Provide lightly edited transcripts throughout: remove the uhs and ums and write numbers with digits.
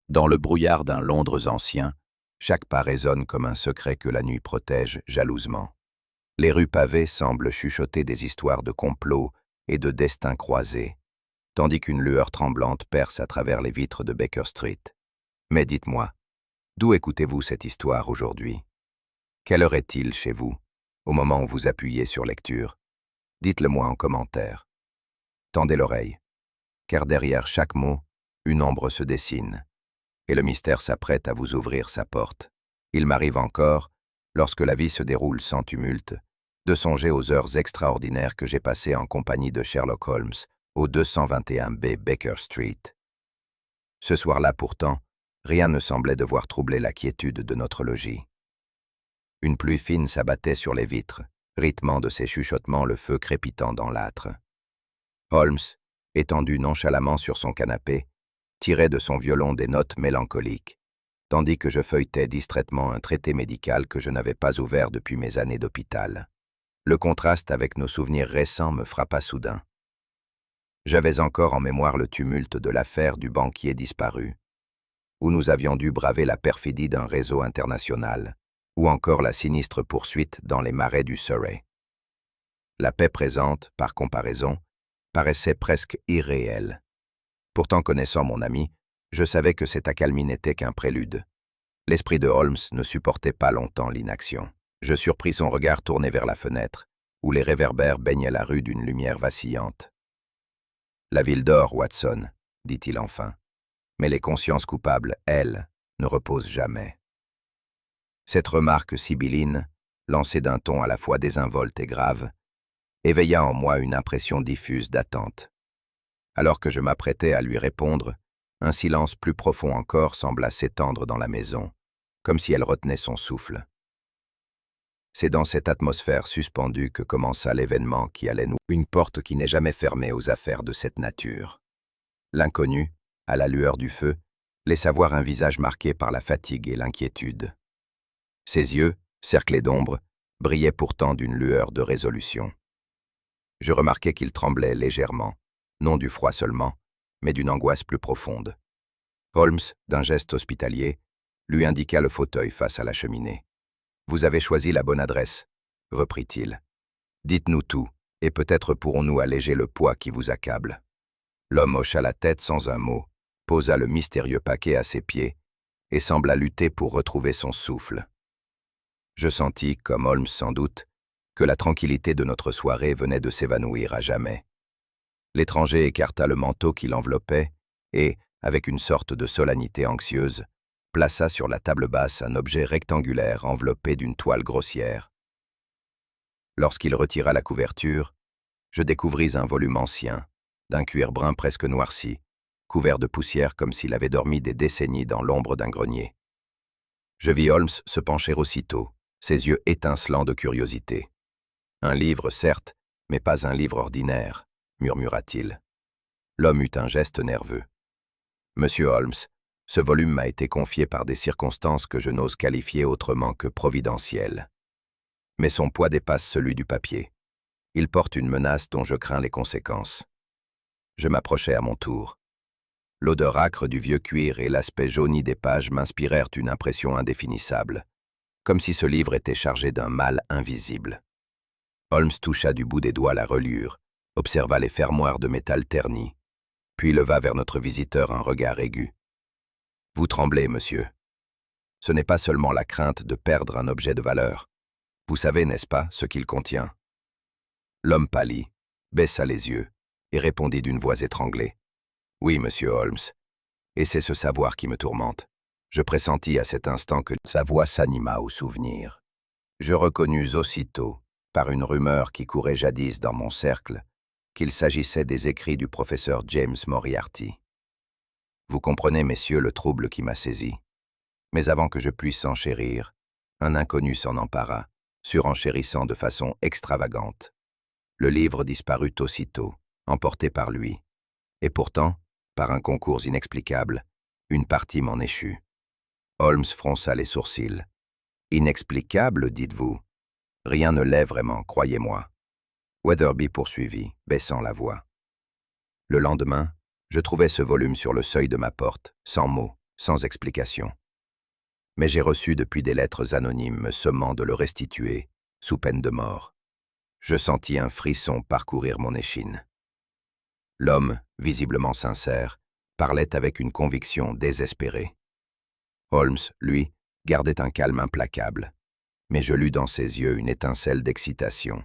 Dans le brouillard d'un Londres ancien, chaque pas résonne comme un secret que la nuit protège jalousement. Les rues pavées semblent chuchoter des histoires de complots et de destins croisés, tandis qu'une lueur tremblante perce à travers les vitres de Baker Street. Mais dites-moi, d'où écoutez-vous cette histoire aujourd'hui? Quelle heure est-il chez vous, au moment où vous appuyez sur lecture? Dites-le-moi en commentaire. Tendez l'oreille, car derrière chaque mot, une ombre se dessine, et le mystère s'apprête à vous ouvrir sa porte. Il m'arrive encore, lorsque la vie se déroule sans tumulte, de songer aux heures extraordinaires que j'ai passées en compagnie de Sherlock Holmes au 221B Baker Street. Ce soir-là pourtant, rien ne semblait devoir troubler la quiétude de notre logis. Une pluie fine s'abattait sur les vitres, rythmant de ses chuchotements le feu crépitant dans l'âtre. Holmes, étendu nonchalamment sur son canapé, tirait de son violon des notes mélancoliques, tandis que je feuilletais distraitement un traité médical que je n'avais pas ouvert depuis mes années d'hôpital. Le contraste avec nos souvenirs récents me frappa soudain. J'avais encore en mémoire le tumulte de l'affaire du banquier disparu, où nous avions dû braver la perfidie d'un réseau international, ou encore la sinistre poursuite dans les marais du Surrey. La paix présente, par comparaison, paraissait presque irréelle. Pourtant, connaissant mon ami, je savais que cette accalmie n'était qu'un prélude. L'esprit de Holmes ne supportait pas longtemps l'inaction. Je surpris son regard tourné vers la fenêtre, où les réverbères baignaient la rue d'une lumière vacillante. « La ville dort, Watson, » dit-il enfin. « Mais les consciences coupables, elles, ne reposent jamais. » Cette remarque sibylline, lancée d'un ton à la fois désinvolte et grave, éveilla en moi une impression diffuse d'attente. Alors que je m'apprêtais à lui répondre, un silence plus profond encore sembla s'étendre dans la maison, comme si elle retenait son souffle. C'est dans cette atmosphère suspendue que commença l'événement qui allait nous une porte qui n'est jamais fermée aux affaires de cette nature. L'inconnu, à la lueur du feu, laissa voir un visage marqué par la fatigue et l'inquiétude. Ses yeux, cerclés d'ombre, brillaient pourtant d'une lueur de résolution. Je remarquai qu'il tremblait légèrement, non du froid seulement, mais d'une angoisse plus profonde. Holmes, d'un geste hospitalier, lui indiqua le fauteuil face à la cheminée. « Vous avez choisi la bonne adresse, » reprit-il. « Dites-nous tout, et peut-être pourrons-nous alléger le poids qui vous accable. » L'homme hocha la tête sans un mot, posa le mystérieux paquet à ses pieds, et sembla lutter pour retrouver son souffle. Je sentis, comme Holmes sans doute, que la tranquillité de notre soirée venait de s'évanouir à jamais. L'étranger écarta le manteau qui l'enveloppait et, avec une sorte de solennité anxieuse, plaça sur la table basse un objet rectangulaire enveloppé d'une toile grossière. Lorsqu'il retira la couverture, je découvris un volume ancien, d'un cuir brun presque noirci, couvert de poussière comme s'il avait dormi des décennies dans l'ombre d'un grenier. Je vis Holmes se pencher aussitôt, ses yeux étincelants de curiosité. « Un livre, certes, mais pas un livre ordinaire, » murmura-t-il. L'homme eut un geste nerveux. « Monsieur Holmes, ce volume m'a été confié par des circonstances que je n'ose qualifier autrement que providentielles. Mais son poids dépasse celui du papier. Il porte une menace dont je crains les conséquences. » Je m'approchai à mon tour. L'odeur âcre du vieux cuir et l'aspect jauni des pages m'inspirèrent une impression indéfinissable, comme si ce livre était chargé d'un mal invisible. Holmes toucha du bout des doigts la reliure, observa les fermoirs de métal terni, puis leva vers notre visiteur un regard aigu. « Vous tremblez, monsieur. Ce n'est pas seulement la crainte de perdre un objet de valeur. Vous savez, n'est-ce pas, ce qu'il contient ?» L'homme pâlit, baissa les yeux et répondit d'une voix étranglée. « Oui, monsieur Holmes, et c'est ce savoir qui me tourmente. » Je pressentis à cet instant que sa voix s'anima au souvenir. Je reconnus aussitôt, par une rumeur qui courait jadis dans mon cercle, qu'il s'agissait des écrits du professeur James Moriarty. Vous comprenez, messieurs, le trouble qui m'a saisi. Mais avant que je puisse enchérir, un inconnu s'en empara, surenchérissant de façon extravagante. Le livre disparut aussitôt, emporté par lui. Et pourtant, par un concours inexplicable, une partie m'en échut. Holmes fronça les sourcils. « Inexplicable, dites-vous ? Rien ne l'est vraiment, croyez-moi. » Weatherby poursuivit, baissant la voix. Le lendemain, je trouvai ce volume sur le seuil de ma porte, sans mots, sans explication. Mais j'ai reçu depuis des lettres anonymes me sommant de le restituer, sous peine de mort. Je sentis un frisson parcourir mon échine. L'homme, visiblement sincère, parlait avec une conviction désespérée. Holmes, lui, gardait un calme implacable, mais je lus dans ses yeux une étincelle d'excitation.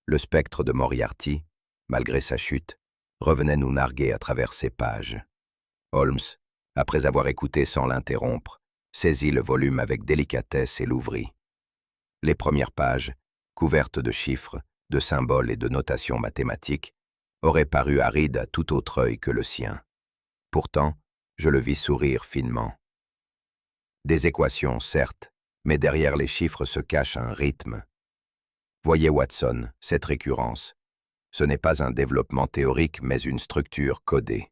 Le spectre de Moriarty, malgré sa chute, revenait nous narguer à travers ses pages. Holmes, après avoir écouté sans l'interrompre, saisit le volume avec délicatesse et l'ouvrit. Les premières pages, couvertes de chiffres, de symboles et de notations mathématiques, auraient paru arides à tout autre œil que le sien. Pourtant, je le vis sourire finement. Des équations, certes, mais derrière les chiffres se cache un rythme. Voyez Watson, cette récurrence. Ce n'est pas un développement théorique, mais une structure codée.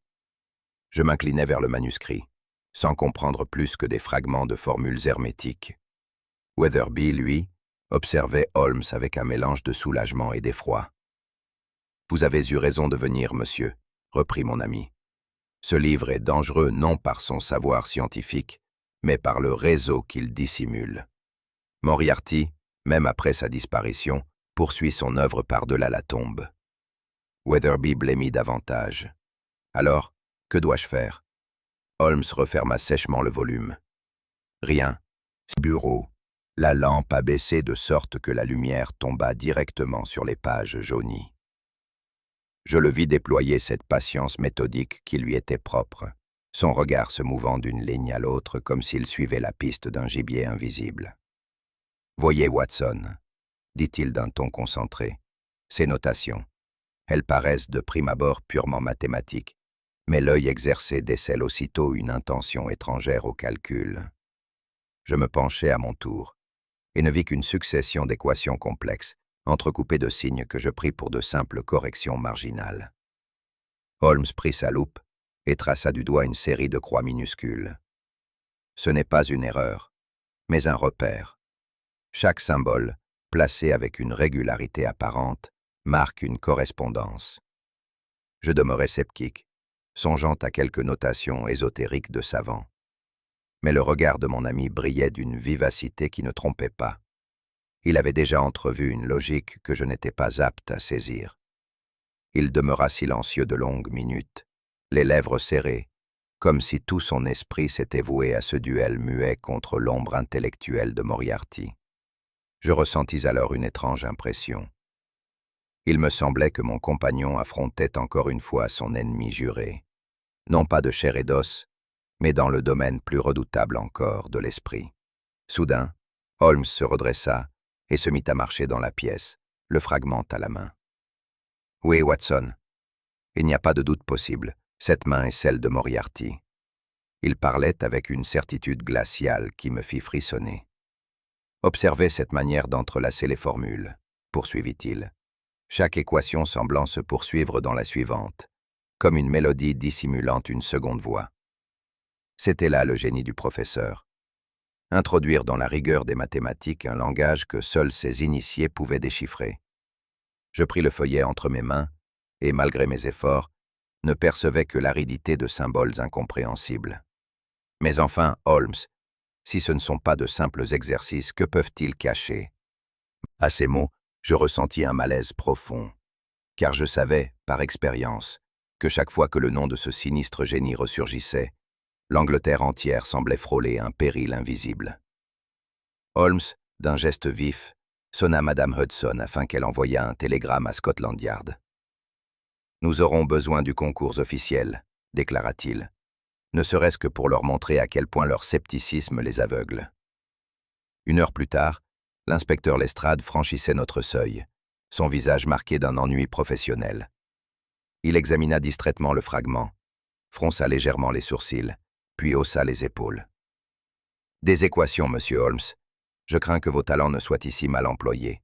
Je m'inclinai vers le manuscrit, sans comprendre plus que des fragments de formules hermétiques. Weatherby, lui, observait Holmes avec un mélange de soulagement et d'effroi. « Vous avez eu raison de venir, monsieur, » reprit mon ami. « Ce livre est dangereux non par son savoir scientifique, mais par le réseau qu'il dissimule. Moriarty, même après sa disparition, poursuit son œuvre par-delà la tombe. » Weatherby blêmit davantage. « Alors, que dois-je faire ?» Holmes referma sèchement le volume. « Rien. Bureau. » La lampe a baissé de sorte que la lumière tomba directement sur les pages jaunies. Je le vis déployer cette patience méthodique qui lui était propre, son regard se mouvant d'une ligne à l'autre comme s'il suivait la piste d'un gibier invisible. « Voyez, Watson, » dit-il d'un ton concentré, « ces notations. Elles paraissent de prime abord purement mathématiques, mais l'œil exercé décèle aussitôt une intention étrangère au calcul. » Je me penchai à mon tour, et ne vis qu'une succession d'équations complexes, entrecoupées de signes que je pris pour de simples corrections marginales. Holmes prit sa loupe et traça du doigt une série de croix minuscules. Ce n'est pas une erreur, mais un repère. Chaque symbole, placé avec une régularité apparente, marque une correspondance. Je demeurai sceptique, songeant à quelques notations ésotériques de savants. Mais le regard de mon ami brillait d'une vivacité qui ne trompait pas. Il avait déjà entrevu une logique que je n'étais pas apte à saisir. Il demeura silencieux de longues minutes, les lèvres serrées, comme si tout son esprit s'était voué à ce duel muet contre l'ombre intellectuelle de Moriarty. Je ressentis alors une étrange impression. Il me semblait que mon compagnon affrontait encore une fois son ennemi juré, non pas de chair et d'os, mais dans le domaine plus redoutable encore de l'esprit. Soudain, Holmes se redressa et se mit à marcher dans la pièce, le fragment à la main. « Oui, Watson, il n'y a pas de doute possible, cette main est celle de Moriarty. » Il parlait avec une certitude glaciale qui me fit frissonner. « Observez cette manière d'entrelacer les formules, » poursuivit-il, chaque équation semblant se poursuivre dans la suivante, comme une mélodie dissimulant une seconde voix. C'était là le génie du professeur. Introduire dans la rigueur des mathématiques un langage que seuls ses initiés pouvaient déchiffrer. Je pris le feuillet entre mes mains et, malgré mes efforts, ne percevais que l'aridité de symboles incompréhensibles. Mais enfin, Holmes, si ce ne sont pas de simples exercices, que peuvent-ils cacher? À ces mots, je ressentis un malaise profond, car je savais, par expérience, que chaque fois que le nom de ce sinistre génie ressurgissait, l'Angleterre entière semblait frôler un péril invisible. Holmes, d'un geste vif, sonna Madame Hudson afin qu'elle envoyât un télégramme à Scotland Yard. « Nous aurons besoin du concours officiel, » déclara-t-il, ne serait-ce que pour leur montrer à quel point leur scepticisme les aveugle. Une heure plus tard, l'inspecteur Lestrade franchissait notre seuil, son visage marqué d'un ennui professionnel. Il examina distraitement le fragment, fronça légèrement les sourcils, puis haussa les épaules. « Des équations, monsieur Holmes. Je crains que vos talents ne soient ici mal employés.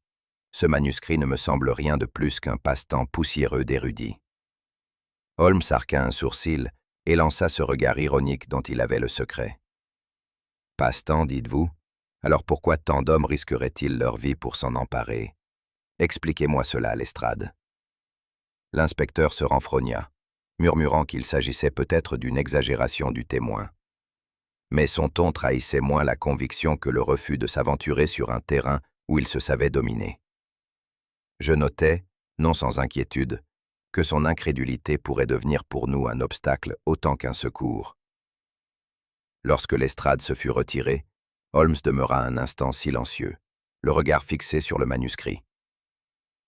Ce manuscrit ne me semble rien de plus qu'un passe-temps poussiéreux d'érudit. » Holmes arqua un sourcil et lança ce regard ironique dont il avait le secret. « Passe-temps, dites-vous? Alors pourquoi tant d'hommes risqueraient-ils leur vie pour s'en emparer? Expliquez-moi cela, Lestrade. » L'inspecteur se renfrogna, murmurant qu'il s'agissait peut-être d'une exagération du témoin. Mais son ton trahissait moins la conviction que le refus de s'aventurer sur un terrain où il se savait dominé. Je notais, non sans inquiétude, que son incrédulité pourrait devenir pour nous un obstacle autant qu'un secours. Lorsque l'estrade se fut retirée, Holmes demeura un instant silencieux, le regard fixé sur le manuscrit.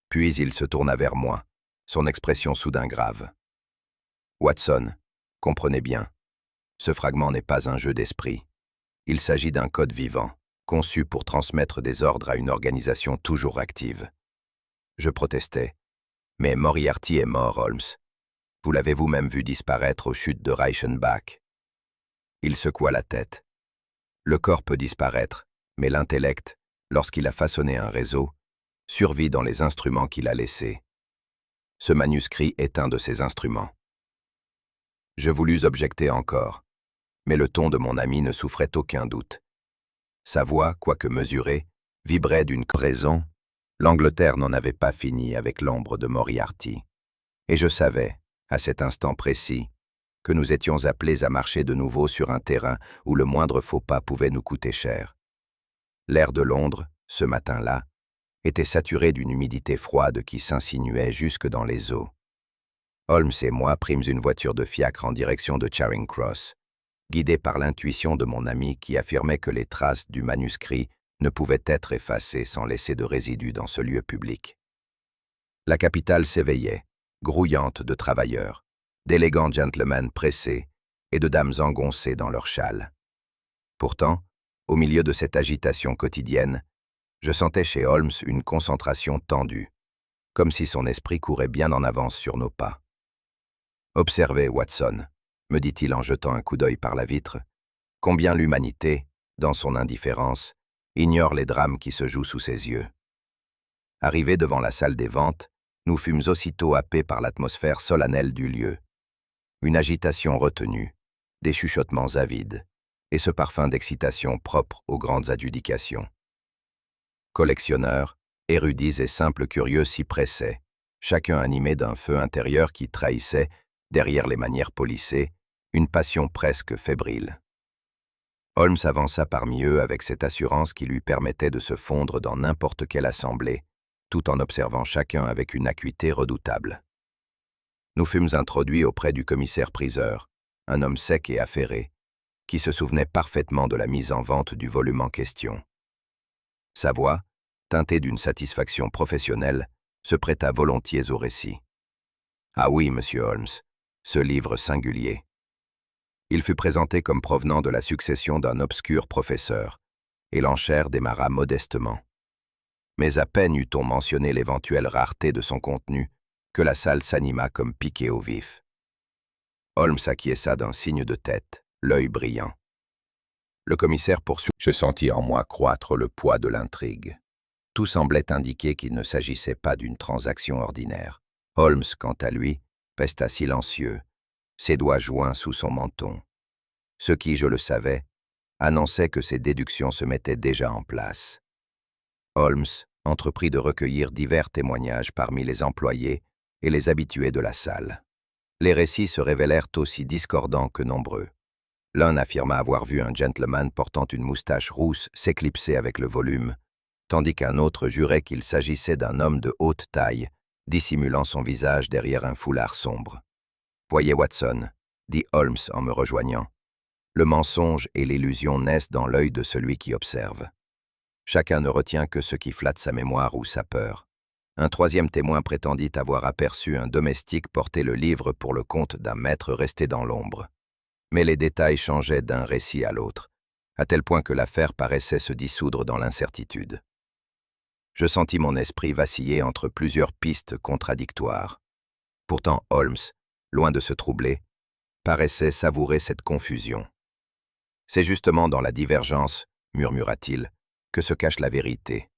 Puis il se tourna vers moi, son expression soudain grave. « Watson, comprenez bien, ce fragment n'est pas un jeu d'esprit. Il s'agit d'un code vivant, conçu pour transmettre des ordres à une organisation toujours active. » Je protestais. « Mais Moriarty est mort, Holmes. Vous l'avez vous-même vu disparaître aux chutes de Reichenbach. » Il secoua la tête. « Le corps peut disparaître, mais l'intellect, lorsqu'il a façonné un réseau, survit dans les instruments qu'il a laissés. Ce manuscrit est un de ces instruments. » Je voulus objecter encore, mais le ton de mon ami ne souffrait aucun doute. Sa voix, quoique mesurée, vibrait d'une raison. L'Angleterre n'en avait pas fini avec l'ombre de Moriarty. Et je savais, à cet instant précis, que nous étions appelés à marcher de nouveau sur un terrain où le moindre faux pas pouvait nous coûter cher. L'air de Londres, ce matin-là, était saturé d'une humidité froide qui s'insinuait jusque dans les os. Holmes et moi prîmes une voiture de fiacre en direction de Charing Cross, guidés par l'intuition de mon ami qui affirmait que les traces du manuscrit ne pouvaient être effacées sans laisser de résidus dans ce lieu public. La capitale s'éveillait, grouillante de travailleurs, d'élégants gentlemen pressés et de dames engoncées dans leurs châles. Pourtant, au milieu de cette agitation quotidienne, je sentais chez Holmes une concentration tendue, comme si son esprit courait bien en avance sur nos pas. « Observez, Watson, » me dit-il en jetant un coup d'œil par la vitre, « combien l'humanité, dans son indifférence, ignore les drames qui se jouent sous ses yeux. » Arrivés devant la salle des ventes, nous fûmes aussitôt happés par l'atmosphère solennelle du lieu. Une agitation retenue, des chuchotements avides, et ce parfum d'excitation propre aux grandes adjudications. Collectionneurs, érudits et simples curieux s'y pressaient, chacun animé d'un feu intérieur qui trahissait, derrière les manières polissées, une passion presque fébrile. Holmes avança parmi eux avec cette assurance qui lui permettait de se fondre dans n'importe quelle assemblée, tout en observant chacun avec une acuité redoutable. Nous fûmes introduits auprès du commissaire-priseur, un homme sec et affairé, qui se souvenait parfaitement de la mise en vente du volume en question. Sa voix, teintée d'une satisfaction professionnelle, se prêta volontiers au récit. « Ah oui, monsieur Holmes, ce livre singulier. » Il fut présenté comme provenant de la succession d'un obscur professeur, et l'enchère démarra modestement. Mais à peine eut-on mentionné l'éventuelle rareté de son contenu, que la salle s'anima comme piquée au vif. Holmes acquiesça d'un signe de tête, l'œil brillant. Le commissaire poursuivit. Je sentis en moi croître le poids de l'intrigue. Tout semblait indiquer qu'il ne s'agissait pas d'une transaction ordinaire. Holmes, quant à lui, resta silencieux, ses doigts joints sous son menton. Ce qui, je le savais, annonçait que ses déductions se mettaient déjà en place. Holmes entreprit de recueillir divers témoignages parmi les employés et les habitués de la salle. Les récits se révélèrent aussi discordants que nombreux. L'un affirma avoir vu un gentleman portant une moustache rousse s'éclipser avec le volume, tandis qu'un autre jurait qu'il s'agissait d'un homme de haute taille, dissimulant son visage derrière un foulard sombre. « Voyez, Watson, » dit Holmes en me rejoignant, « le mensonge et l'illusion naissent dans l'œil de celui qui observe. Chacun ne retient que ce qui flatte sa mémoire ou sa peur. Un troisième témoin prétendit avoir aperçu un domestique porter le livre pour le compte d'un maître resté dans l'ombre. Mais les détails changeaient d'un récit à l'autre, à tel point que l'affaire paraissait se dissoudre dans l'incertitude. Je sentis mon esprit vaciller entre plusieurs pistes contradictoires. Pourtant Holmes, loin de se troubler, paraissait savourer cette confusion. « C'est justement dans la divergence, murmura-t-il, que se cache la vérité.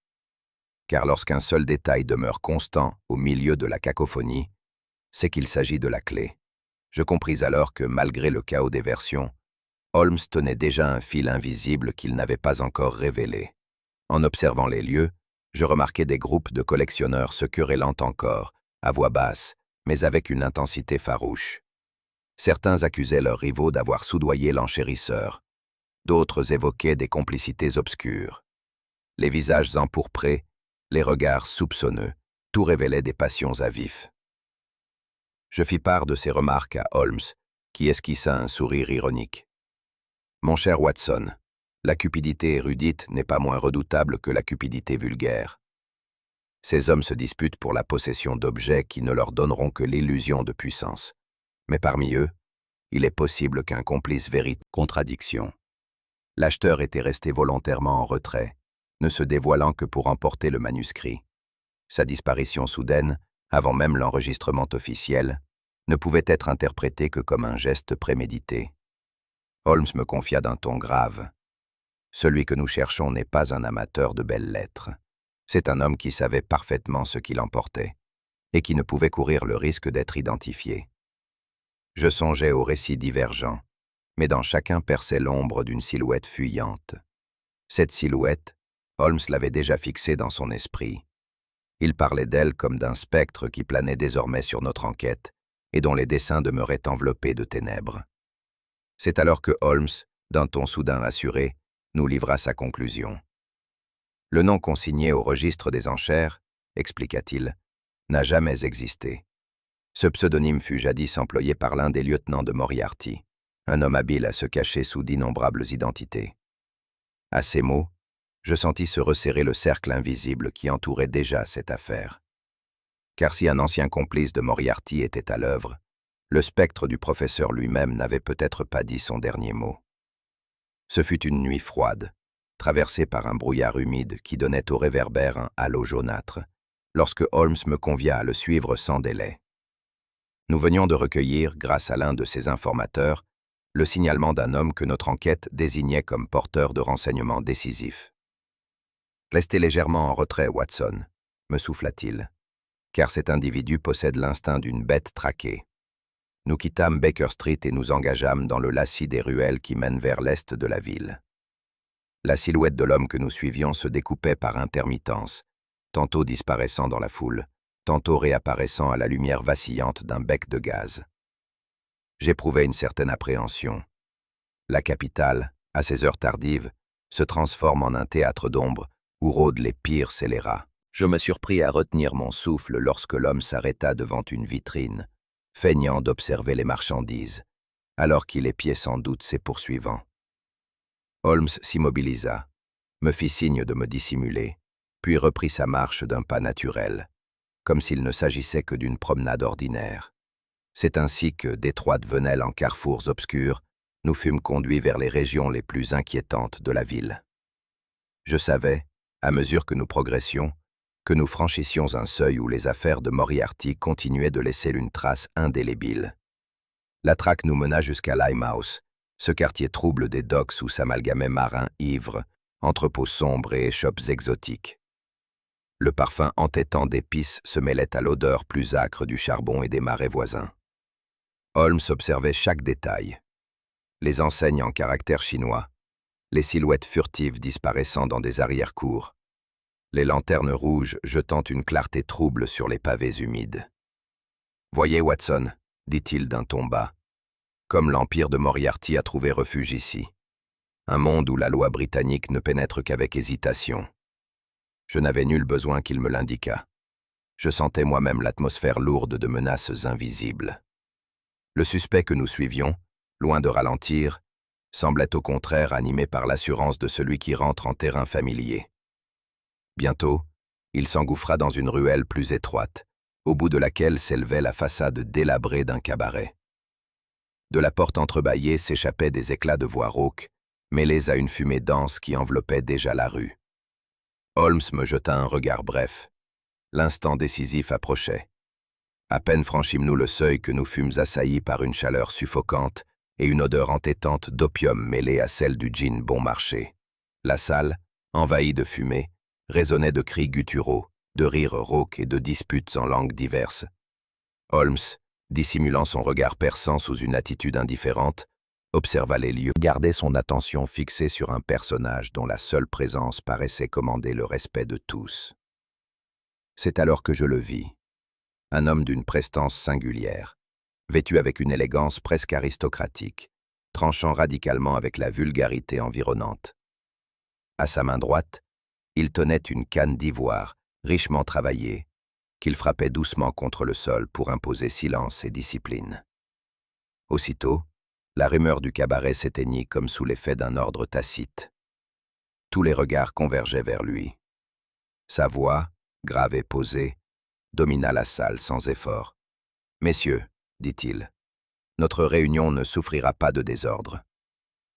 Car lorsqu'un seul détail demeure constant au milieu de la cacophonie, c'est qu'il s'agit de la clé. » Je compris alors que, malgré le chaos des versions, Holmes tenait déjà un fil invisible qu'il n'avait pas encore révélé. En observant les lieux, je remarquai des groupes de collectionneurs se querellant encore, à voix basse, mais avec une intensité farouche. Certains accusaient leurs rivaux d'avoir soudoyé l'enchérisseur. d'autres évoquaient des complicités obscures. Les visages empourprés, les regards soupçonneux, tout révélait des passions à vif. Je fis part de ces remarques à Holmes, qui esquissa un sourire ironique. « Mon cher Watson, la cupidité érudite n'est pas moins redoutable que la cupidité vulgaire. Ces hommes se disputent pour la possession d'objets qui ne leur donneront que l'illusion de puissance. Mais parmi eux, il est possible qu'un complice vérite. » Contradiction. L'acheteur était resté volontairement en retrait, ne se dévoilant que pour emporter le manuscrit. Sa disparition soudaine, avant même l'enregistrement officiel, ne pouvait être interprétée que comme un geste prémédité. Holmes me confia d'un ton grave. « Celui que nous cherchons n'est pas un amateur de belles lettres. C'est un homme qui savait parfaitement ce qu'il emportait, et qui ne pouvait courir le risque d'être identifié. » Je songeais aux récits divergents, mais dans chacun perçait l'ombre d'une silhouette fuyante. Cette silhouette, Holmes l'avait déjà fixée dans son esprit. Il parlait d'elle comme d'un spectre qui planait désormais sur notre enquête et dont les dessins demeuraient enveloppés de ténèbres. C'est alors que Holmes, d'un ton soudain assuré, nous livra sa conclusion. « Le nom consigné au registre des enchères, expliqua-t-il, n'a jamais existé. Ce pseudonyme fut jadis employé par l'un des lieutenants de Moriarty, un homme habile à se cacher sous d'innombrables identités. » À ces mots, je sentis se resserrer le cercle invisible qui entourait déjà cette affaire. Car si un ancien complice de Moriarty était à l'œuvre, le spectre du professeur lui-même n'avait peut-être pas dit son dernier mot. Ce fut une nuit froide, traversée par un brouillard humide qui donnait au réverbère un halo jaunâtre, lorsque Holmes me convia à le suivre sans délai. Nous venions de recueillir, grâce à l'un de ses informateurs, le signalement d'un homme que notre enquête désignait comme porteur de renseignements décisifs. « Restez légèrement en retrait, Watson, » me souffla-t-il, car cet individu possède l'instinct d'une bête traquée. Nous quittâmes Baker Street et nous engageâmes dans le lacis des ruelles qui mènent vers l'est de la ville. La silhouette de l'homme que nous suivions se découpait par intermittence, tantôt disparaissant dans la foule, tantôt réapparaissant à la lumière vacillante d'un bec de gaz. J'éprouvais une certaine appréhension. La capitale, à ces heures tardives, se transforme en un théâtre d'ombre où rôdent les pires scélérats. Je me surpris à retenir mon souffle lorsque l'homme s'arrêta devant une vitrine, feignant d'observer les marchandises, alors qu'il épiait sans doute ses poursuivants. Holmes s'immobilisa, me fit signe de me dissimuler, puis reprit sa marche d'un pas naturel, comme s'il ne s'agissait que d'une promenade ordinaire. C'est ainsi que, d'étroites venelles en carrefours obscurs, nous fûmes conduits vers les régions les plus inquiétantes de la ville. Je savais, à mesure que nous progressions, que nous franchissions un seuil où les affaires de Moriarty continuaient de laisser une trace indélébile. La traque nous mena jusqu'à Limehouse, ce quartier trouble des docks où s'amalgamaient marins ivres, entrepôts sombres et échoppes exotiques. Le parfum entêtant d'épices se mêlait à l'odeur plus âcre du charbon et des marais voisins. Holmes observait chaque détail. Les enseignes en caractère chinois, les silhouettes furtives disparaissant dans des arrière-cours, les lanternes rouges jetant une clarté trouble sur les pavés humides. « Voyez, Watson, » dit-il d'un ton bas, « comme l'empire de Moriarty a trouvé refuge ici. Un monde où la loi britannique ne pénètre qu'avec hésitation. » Je n'avais nul besoin qu'il me l'indiquât. Je sentais moi-même l'atmosphère lourde de menaces invisibles. Le suspect que nous suivions, loin de ralentir, semblait au contraire animé par l'assurance de celui qui rentre en terrain familier. Bientôt, il s'engouffra dans une ruelle plus étroite, au bout de laquelle s'élevait la façade délabrée d'un cabaret. De la porte entrebâillée s'échappaient des éclats de voix rauques, mêlés à une fumée dense qui enveloppait déjà la rue. Holmes me jeta un regard bref. L'instant décisif approchait. À peine franchîmes-nous le seuil que nous fûmes assaillis par une chaleur suffocante et une odeur entêtante d'opium mêlée à celle du gin bon marché. La salle, envahie de fumée, résonnait de cris gutturaux, de rires rauques et de disputes en langues diverses. Holmes, dissimulant son regard perçant sous une attitude indifférente, observa les lieux, gardait son attention fixée sur un personnage dont la seule présence paraissait commander le respect de tous. C'est alors que je le vis. Un homme d'une prestance singulière, vêtu avec une élégance presque aristocratique, tranchant radicalement avec la vulgarité environnante. À sa main droite, il tenait une canne d'ivoire, richement travaillée, qu'il frappait doucement contre le sol pour imposer silence et discipline. Aussitôt, la rumeur du cabaret s'éteignit comme sous l'effet d'un ordre tacite. Tous les regards convergeaient vers lui. Sa voix, grave et posée, domina la salle sans effort. « Messieurs, dit-il, notre réunion ne souffrira pas de désordre. »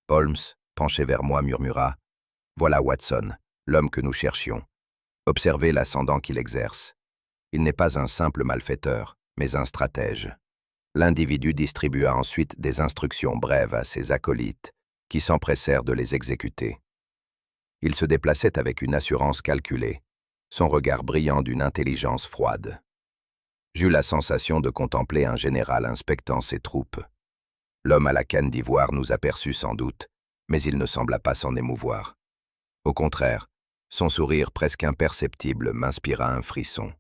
Holmes, penché vers moi, murmura « Voilà Watson, l'homme que nous cherchions. Observez l'ascendant qu'il exerce. Il n'est pas un simple malfaiteur, mais un stratège. » L'individu distribua ensuite des instructions brèves à ses acolytes, qui s'empressèrent de les exécuter. Il se déplaçait avec une assurance calculée, son regard brillant d'une intelligence froide. J'eus la sensation de contempler un général inspectant ses troupes. L'homme à la canne d'ivoire nous aperçut sans doute, mais il ne sembla pas s'en émouvoir. Au contraire, son sourire presque imperceptible m'inspira un frisson.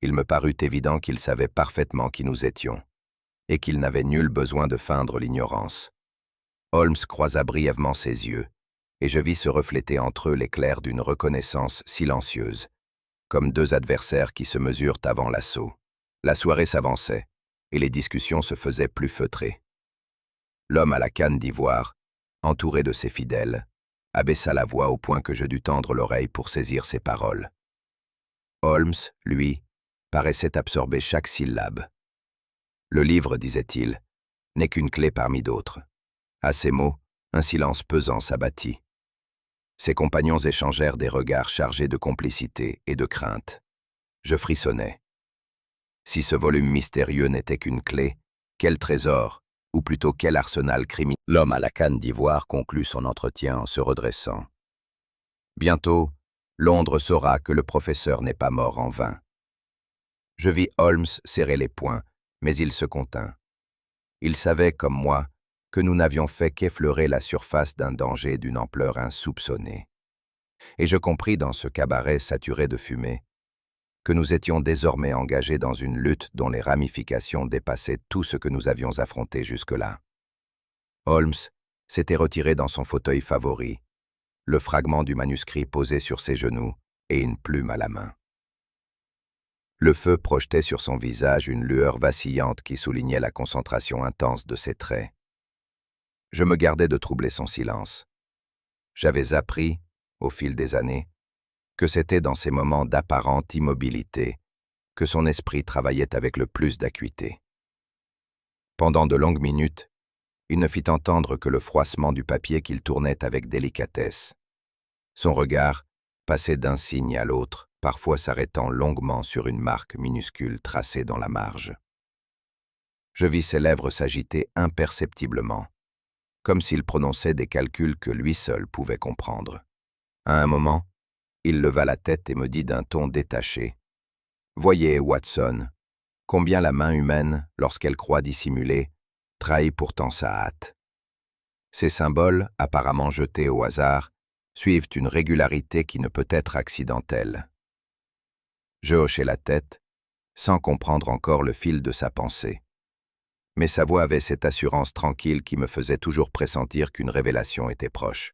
Il me parut évident qu'il savait parfaitement qui nous étions, et qu'il n'avait nul besoin de feindre l'ignorance. Holmes croisa brièvement ses yeux, et je vis se refléter entre eux l'éclair d'une reconnaissance silencieuse, comme deux adversaires qui se mesurent avant l'assaut. La soirée s'avançait, et les discussions se faisaient plus feutrées. L'homme à la canne d'ivoire, entouré de ses fidèles, abaissa la voix au point que je dus tendre l'oreille pour saisir ses paroles. Holmes, lui, paraissait absorber chaque syllabe. Le livre, disait-il, n'est qu'une clé parmi d'autres. À ces mots, un silence pesant s'abattit. Ses compagnons échangèrent des regards chargés de complicité et de crainte. Je frissonnais. Si ce volume mystérieux n'était qu'une clé, quel trésor, ou plutôt quel arsenal criminel. L'homme à la canne d'ivoire conclut son entretien en se redressant. Bientôt, Londres saura que le professeur n'est pas mort en vain. Je vis Holmes serrer les poings, mais il se contint. Il savait, comme moi, que nous n'avions fait qu'effleurer la surface d'un danger d'une ampleur insoupçonnée. Et je compris dans ce cabaret saturé de fumée que nous étions désormais engagés dans une lutte dont les ramifications dépassaient tout ce que nous avions affronté jusque-là. Holmes s'était retiré dans son fauteuil favori, le fragment du manuscrit posé sur ses genoux et une plume à la main. Le feu projetait sur son visage une lueur vacillante qui soulignait la concentration intense de ses traits. Je me gardais de troubler son silence. J'avais appris, au fil des années, que c'était dans ces moments d'apparente immobilité que son esprit travaillait avec le plus d'acuité. Pendant de longues minutes, il ne fit entendre que le froissement du papier qu'il tournait avec délicatesse. Son regard passait d'un signe à l'autre, parfois s'arrêtant longuement sur une marque minuscule tracée dans la marge. Je vis ses lèvres s'agiter imperceptiblement, comme s'il prononçait des calculs que lui seul pouvait comprendre. À un moment, il leva la tête et me dit d'un ton détaché « Voyez, Watson, combien la main humaine, lorsqu'elle croit dissimuler, trahit pourtant sa hâte. Ces symboles, apparemment jetés au hasard, suivent une régularité qui ne peut être accidentelle. » Je hochai la tête, sans comprendre encore le fil de sa pensée. Mais sa voix avait cette assurance tranquille qui me faisait toujours pressentir qu'une révélation était proche.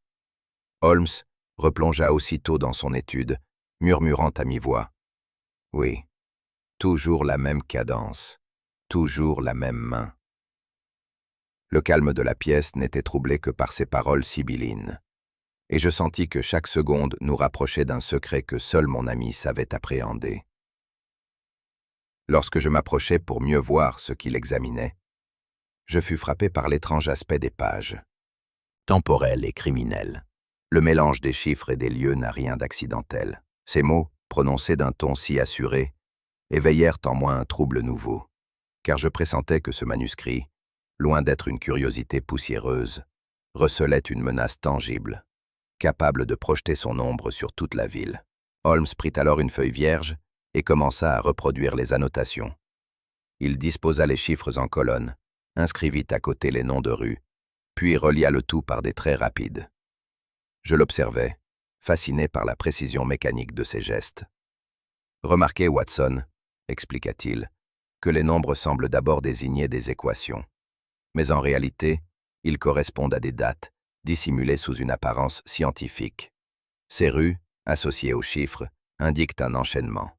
Holmes replongea aussitôt dans son étude, murmurant à mi-voix. « Oui, toujours la même cadence, toujours la même main. » Le calme de la pièce n'était troublé que par ces paroles sibyllines, et je sentis que chaque seconde nous rapprochait d'un secret que seul mon ami savait appréhender. Lorsque je m'approchai pour mieux voir ce qu'il examinait, je fus frappé par l'étrange aspect des pages. Temporel et criminel. Le mélange des chiffres et des lieux n'a rien d'accidentel. Ces mots, prononcés d'un ton si assuré, éveillèrent en moi un trouble nouveau, car je pressentais que ce manuscrit, loin d'être une curiosité poussiéreuse, recelait une menace tangible, capable de projeter son ombre sur toute la ville. Holmes prit alors une feuille vierge et commença à reproduire les annotations. Il disposa les chiffres en colonnes, inscrivit à côté les noms de rues, puis relia le tout par des traits rapides. Je l'observais, fasciné par la précision mécanique de ses gestes. « Remarquez, Watson, expliqua-t-il, que les nombres semblent d'abord désigner des équations. Mais en réalité, Ils correspondent à des dates, dissimulées sous une apparence scientifique. Ces rues, associées aux chiffres, indiquent un enchaînement.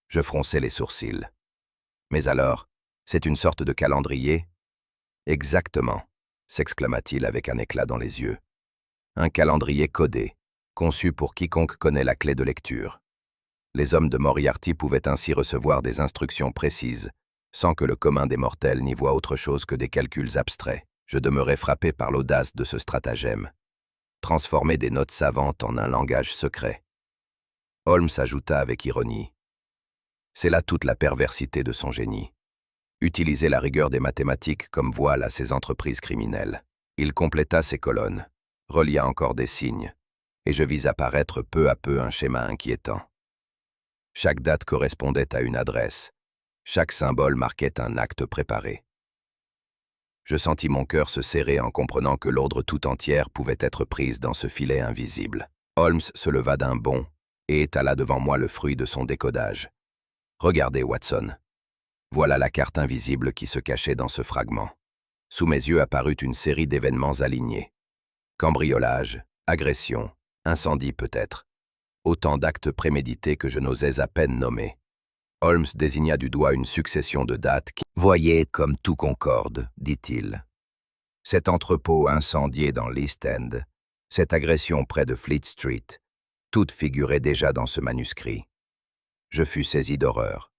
Je fronçai les sourcils. Mais alors, c'est une sorte de calendrier? Exactement, s'exclama-t-il avec un éclat dans les yeux. Un calendrier codé, conçu pour quiconque connaît la clé de lecture. Les hommes de Moriarty pouvaient ainsi recevoir des instructions précises, sans que le commun des mortels n'y voie autre chose que des calculs abstraits. Je demeurais frappé par l'audace de ce stratagème. Transformer des notes savantes en un langage secret. Holmes ajouta avec ironie. C'est là toute la perversité de son génie. Utiliser la rigueur des mathématiques comme voile à ses entreprises criminelles. Il compléta ses colonnes, relia encore des signes, et je vis apparaître peu à peu un schéma inquiétant. Chaque date correspondait à une adresse, chaque symbole marquait un acte préparé. Je sentis mon cœur se serrer en comprenant que l'ordre tout entière pouvait être prise dans ce filet invisible. Holmes se leva d'un bond et étala devant moi le fruit de son décodage. Regardez, Watson. Voilà la carte invisible qui se cachait dans ce fragment. Sous mes yeux apparut une série d'événements alignés. Cambriolage, agression, incendie peut-être. Autant d'actes prémédités que je n'osais à peine nommer. Holmes désigna du doigt une succession de dates qui « Voyez comme tout concorde », dit-il. Cet entrepôt incendié dans l'East End, cette agression près de Fleet Street, toutes figuraient déjà dans ce manuscrit. Je fus saisi d'horreur.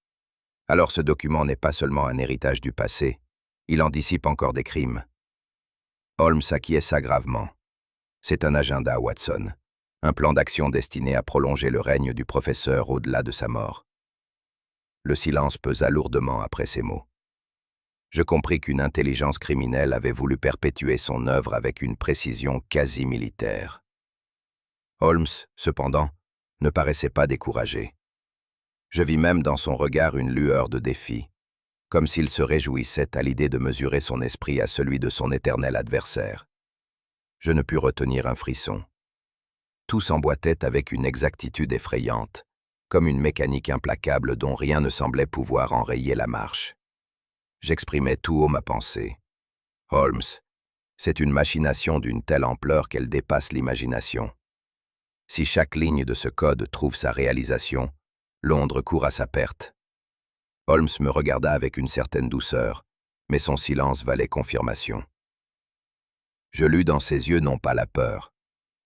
Alors ce document n'est pas seulement un héritage du passé, il anticipe encore des crimes. Holmes acquiesça gravement. C'est un agenda, Watson, un plan d'action destiné à prolonger le règne du professeur au-delà de sa mort. Le silence pesa lourdement après ces mots. Je compris qu'une intelligence criminelle avait voulu perpétuer son œuvre avec une précision quasi militaire. Holmes, cependant, ne paraissait pas découragé. Je vis même dans son regard une lueur de défi, comme s'il se réjouissait à l'idée de mesurer son esprit à celui de son éternel adversaire. Je ne pus retenir un frisson. Tout s'emboîtait avec une exactitude effrayante, comme une mécanique implacable dont rien ne semblait pouvoir enrayer la marche. J'exprimais tout haut ma pensée. Holmes, c'est une machination d'une telle ampleur qu'elle dépasse l'imagination. Si chaque ligne de ce code trouve sa réalisation, Londres court à sa perte. Holmes me regarda avec une certaine douceur, mais son silence valait confirmation. Je lus dans ses yeux non pas la peur,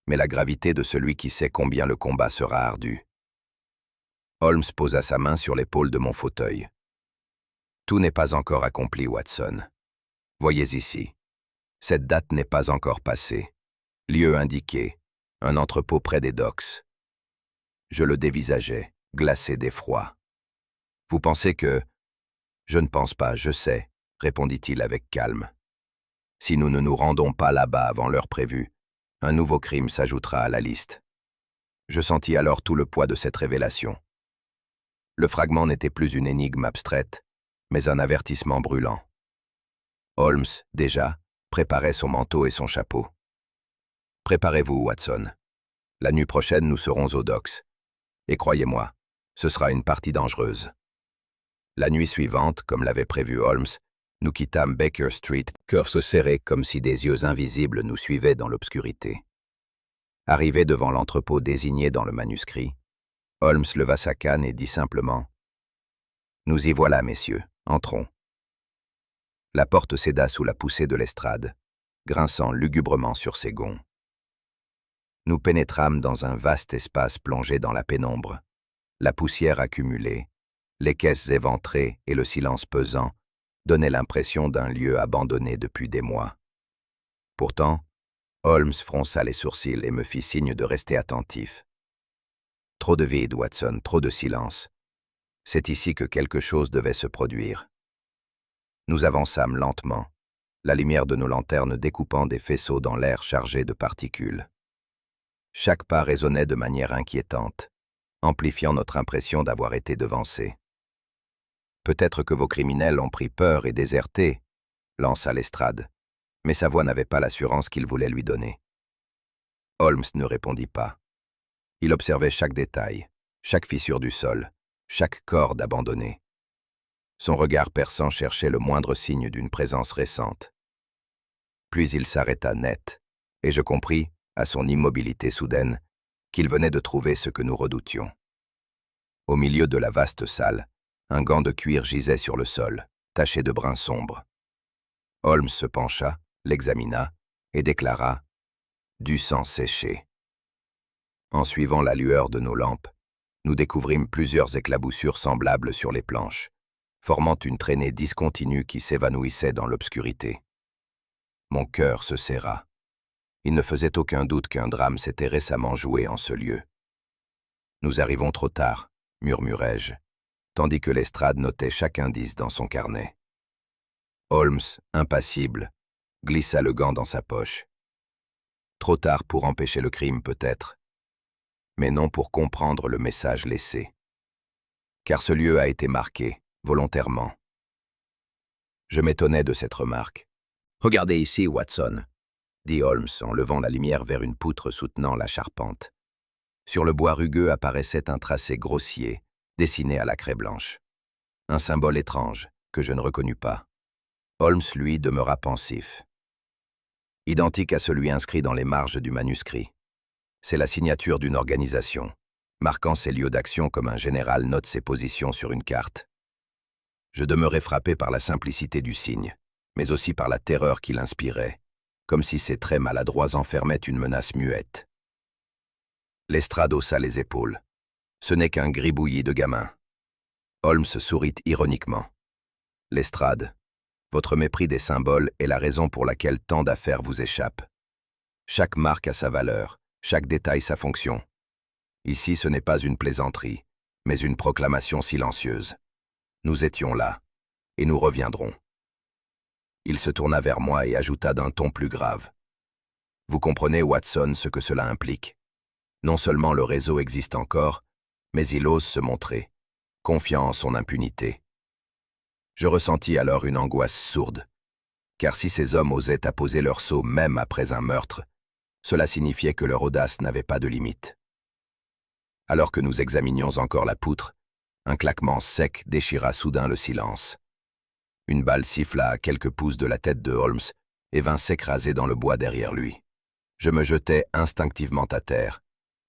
mais la gravité de celui qui sait combien le combat sera ardu. Holmes posa sa main sur l'épaule de mon fauteuil. Tout n'est pas encore accompli, Watson. Voyez ici. Cette date n'est pas encore passée. Lieu indiqué, un entrepôt près des docks. Je le dévisageais, glacé d'effroi. Vous pensez que... Je ne pense pas, je sais, répondit-il avec calme. Si nous ne nous rendons pas là-bas avant l'heure prévue, un nouveau crime s'ajoutera à la liste. Je sentis alors tout le poids de cette révélation. Le fragment n'était plus une énigme abstraite, mais un avertissement brûlant. Holmes, déjà, préparait son manteau et son chapeau. Préparez-vous, Watson. La nuit prochaine, nous serons aux docks. Et croyez-moi, ce sera une partie dangereuse. La nuit suivante, comme l'avait prévu Holmes, nous quittâmes Baker Street, cœur se serrait comme si des yeux invisibles nous suivaient dans l'obscurité. Arrivé devant l'entrepôt désigné dans le manuscrit, Holmes leva sa canne et dit simplement « Nous y voilà, messieurs, entrons. » La porte céda sous la poussée de l'estrade, grinçant lugubrement sur ses gonds. Nous pénétrâmes dans un vaste espace plongé dans la pénombre, la poussière accumulée, les caisses éventrées et le silence pesant donnaient l'impression d'un lieu abandonné depuis des mois. Pourtant, Holmes fronça les sourcils et me fit signe de rester attentif. Trop de vide, Watson, trop de silence. C'est ici que quelque chose devait se produire. Nous avançâmes lentement, la lumière de nos lanternes découpant des faisceaux dans l'air chargé de particules. Chaque pas résonnait de manière inquiétante, amplifiant notre impression d'avoir été devancés. Peut-être que vos criminels ont pris peur et déserté, lança Lestrade, mais sa voix n'avait pas l'assurance qu'il voulait lui donner. Holmes ne répondit pas. Il observait chaque détail, chaque fissure du sol, chaque corde abandonnée. Son regard perçant cherchait le moindre signe d'une présence récente. Puis il s'arrêta net, et je compris, à son immobilité soudaine, qu'il venait de trouver ce que nous redoutions. Au milieu de la vaste salle, un gant de cuir gisait sur le sol, taché de brun sombre. Holmes se pencha, l'examina, et déclara « du sang séché ». En suivant la lueur de nos lampes, nous découvrîmes plusieurs éclaboussures semblables sur les planches, formant une traînée discontinue qui s'évanouissait dans l'obscurité. Mon cœur se serra. Il ne faisait aucun doute qu'un drame s'était récemment joué en ce lieu. « Nous arrivons trop tard », murmurai-je, tandis que Lestrade notait chaque indice dans son carnet. Holmes, impassible, glissa le gant dans sa poche. Trop tard pour empêcher le crime peut-être, mais non pour comprendre le message laissé. Car ce lieu a été marqué, volontairement. Je m'étonnais de cette remarque. « Regardez ici, Watson », dit Holmes en levant la lumière vers une poutre soutenant la charpente. Sur le bois rugueux apparaissait un tracé grossier, dessiné à la craie blanche. Un symbole étrange, que je ne reconnus pas. Holmes, lui, demeura pensif. Identique à celui inscrit dans les marges du manuscrit. C'est la signature d'une organisation, marquant ses lieux d'action comme un général note ses positions sur une carte. Je demeurais frappé par la simplicité du signe, mais aussi par la terreur qu'il inspirait, comme si ses traits maladroits enfermaient une menace muette. Lestrade haussa les épaules. Ce n'est qu'un gribouillis de gamin. Holmes sourit ironiquement. Lestrade, votre mépris des symboles est la raison pour laquelle tant d'affaires vous échappent. Chaque marque a sa valeur, chaque détail sa fonction. Ici, ce n'est pas une plaisanterie, mais une proclamation silencieuse. Nous étions là, et nous reviendrons. Il se tourna vers moi et ajouta d'un ton plus grave. Vous comprenez, Watson, ce que cela implique. Non seulement le réseau existe encore, mais il ose se montrer, confiant en son impunité. Je ressentis alors une angoisse sourde, car si ces hommes osaient apposer leur sceau même après un meurtre, cela signifiait que leur audace n'avait pas de limite. Alors que nous examinions encore la poutre, un claquement sec déchira soudain le silence. Une balle siffla à quelques pouces de la tête de Holmes et vint s'écraser dans le bois derrière lui. Je me jetai instinctivement à terre,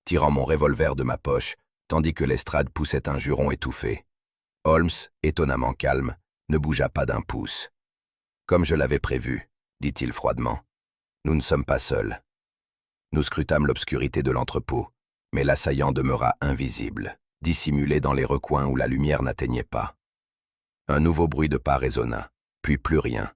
tirant mon revolver de ma poche, tandis que Lestrade poussait un juron étouffé. Holmes, étonnamment calme, ne bougea pas d'un pouce. « Comme je l'avais prévu, » dit-il froidement. « Nous ne sommes pas seuls. » Nous scrutâmes l'obscurité de l'entrepôt, mais l'assaillant demeura invisible, dissimulé dans les recoins où la lumière n'atteignait pas. Un nouveau bruit de pas résonna, puis plus rien.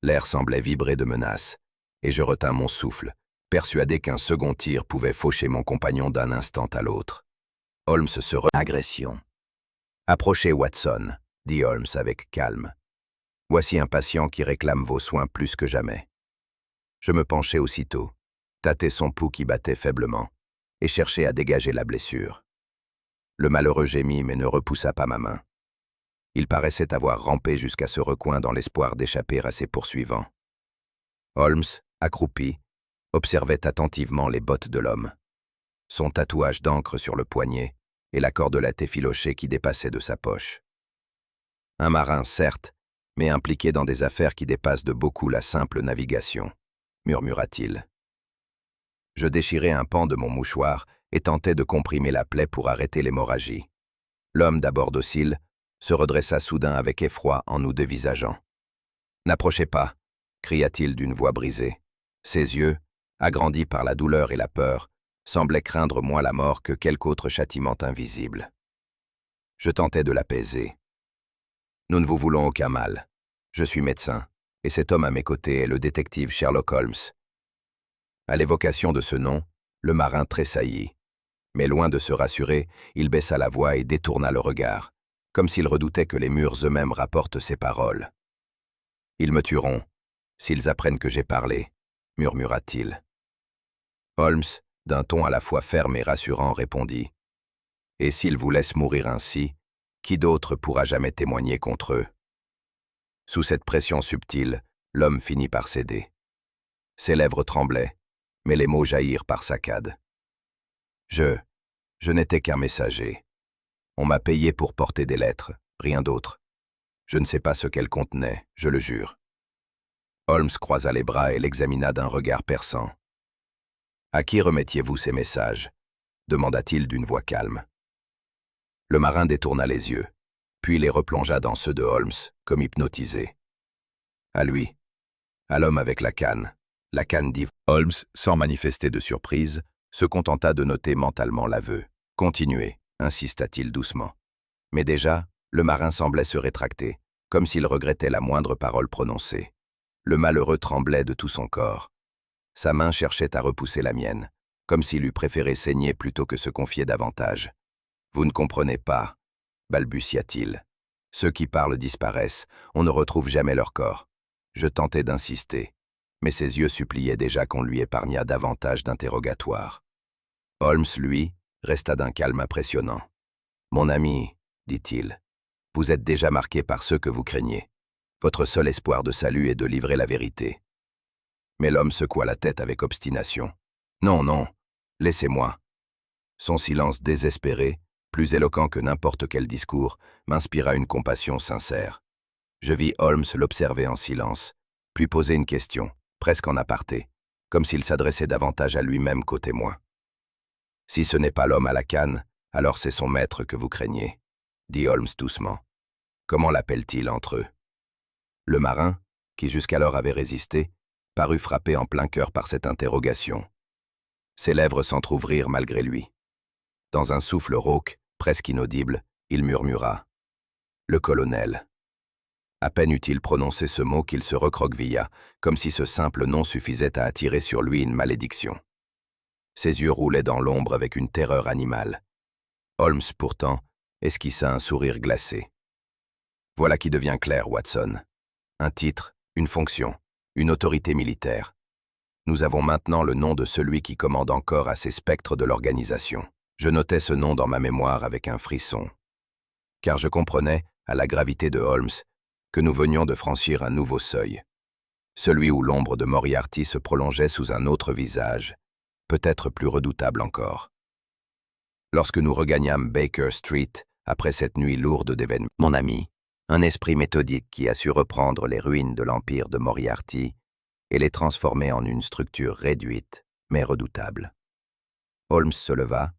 L'air semblait vibrer de menaces, et je retins mon souffle, persuadé qu'un second tir pouvait faucher mon compagnon d'un instant à l'autre. Holmes se agression. « Approchez, Watson », dit Holmes avec calme. « Voici un patient qui réclame vos soins plus que jamais. » Je me penchai aussitôt, tâtai son pouls qui battait faiblement, et cherchai à dégager la blessure. Le malheureux gémit mais ne repoussa pas ma main. Il paraissait avoir rampé jusqu'à ce recoin dans l'espoir d'échapper à ses poursuivants. Holmes, accroupi, observait attentivement les bottes de l'homme, son tatouage d'encre sur le poignet et la cordelette effilochée qui dépassait de sa poche. Un marin, certes, mais impliqué dans des affaires qui dépassent de beaucoup la simple navigation, murmura-t-il. Je déchirai un pan de mon mouchoir et tentai de comprimer la plaie pour arrêter l'hémorragie. L'homme, d'abord docile, se redressa soudain avec effroi en nous dévisageant. « N'approchez pas !» cria-t-il d'une voix brisée. Ses yeux, agrandis par la douleur et la peur, semblaient craindre moins la mort que quelque autre châtiment invisible. Je tentai de l'apaiser. « Nous ne vous voulons aucun mal. Je suis médecin, et cet homme à mes côtés est le détective Sherlock Holmes. » À l'évocation de ce nom, le marin tressaillit. Mais loin de se rassurer, il baissa la voix et détourna le regard, comme s'il redoutait que les murs eux-mêmes rapportent ses paroles. « Ils me tueront, s'ils apprennent que j'ai parlé, » murmura-t-il. Holmes, d'un ton à la fois ferme et rassurant, répondit « Et s'ils vous laissent mourir ainsi, qui d'autre pourra jamais témoigner contre eux ?» Sous cette pression subtile, l'homme finit par céder. Ses lèvres tremblaient, mais les mots jaillirent par saccades. Je n'étais qu'un messager. On m'a payé pour porter des lettres, rien d'autre. Je ne sais pas ce qu'elles contenaient, je le jure. Holmes croisa les bras et l'examina d'un regard perçant. « À qui remettiez-vous ces messages » demanda-t-il d'une voix calme. Le marin détourna les yeux, puis les replongea dans ceux de Holmes, comme hypnotisé. « À lui. À l'homme avec la canne. La canne dit... » Holmes, sans manifester de surprise, se contenta de noter mentalement l'aveu. « Continuez, » insista-t-il doucement. Mais déjà, le marin semblait se rétracter, comme s'il regrettait la moindre parole prononcée. Le malheureux tremblait de tout son corps. Sa main cherchait à repousser la mienne, comme s'il eût préféré saigner plutôt que se confier davantage. « Vous ne comprenez pas, » balbutia-t-il. « Ceux qui parlent disparaissent, on ne retrouve jamais leur corps. » Je tentai d'insister, mais ses yeux suppliaient déjà qu'on lui épargnât davantage d'interrogatoires. Holmes, lui, resta d'un calme impressionnant. « Mon ami, » dit-il, « vous êtes déjà marqué par ceux que vous craignez. Votre seul espoir de salut est de livrer la vérité. » Mais l'homme secoua la tête avec obstination. « Non, non, laissez-moi. » Son silence désespéré, plus éloquent que n'importe quel discours, m'inspira une compassion sincère. Je vis Holmes l'observer en silence, puis poser une question, presque en aparté, comme s'il s'adressait davantage à lui-même qu'au témoin. « Si ce n'est pas l'homme à la canne, alors c'est son maître que vous craignez, » dit Holmes doucement. « Comment l'appelle-t-il entre eux ?» Le marin, qui jusqu'alors avait résisté, parut frappé en plein cœur par cette interrogation. Ses lèvres s'entr'ouvrirent malgré lui. Dans un souffle rauque, presque inaudible, il murmura « Le colonel ». À peine eut-il prononcé ce mot qu'il se recroquevilla, comme si ce simple nom suffisait à attirer sur lui une malédiction. Ses yeux roulaient dans l'ombre avec une terreur animale. Holmes, pourtant, esquissa un sourire glacé. « Voilà qui devient clair, Watson. Un titre, une fonction, une autorité militaire. Nous avons maintenant le nom de celui qui commande encore à ces spectres de l'organisation. » Je notais ce nom dans ma mémoire avec un frisson. Car je comprenais, à la gravité de Holmes, que nous venions de franchir un nouveau seuil. Celui où l'ombre de Moriarty se prolongeait sous un autre visage, peut-être plus redoutable encore. Lorsque nous regagnâmes Baker Street, après cette nuit lourde d'événements, mon ami, un esprit méthodique qui a su reprendre les ruines de l'empire de Moriarty et les transformer en une structure réduite, mais redoutable. Holmes se leva,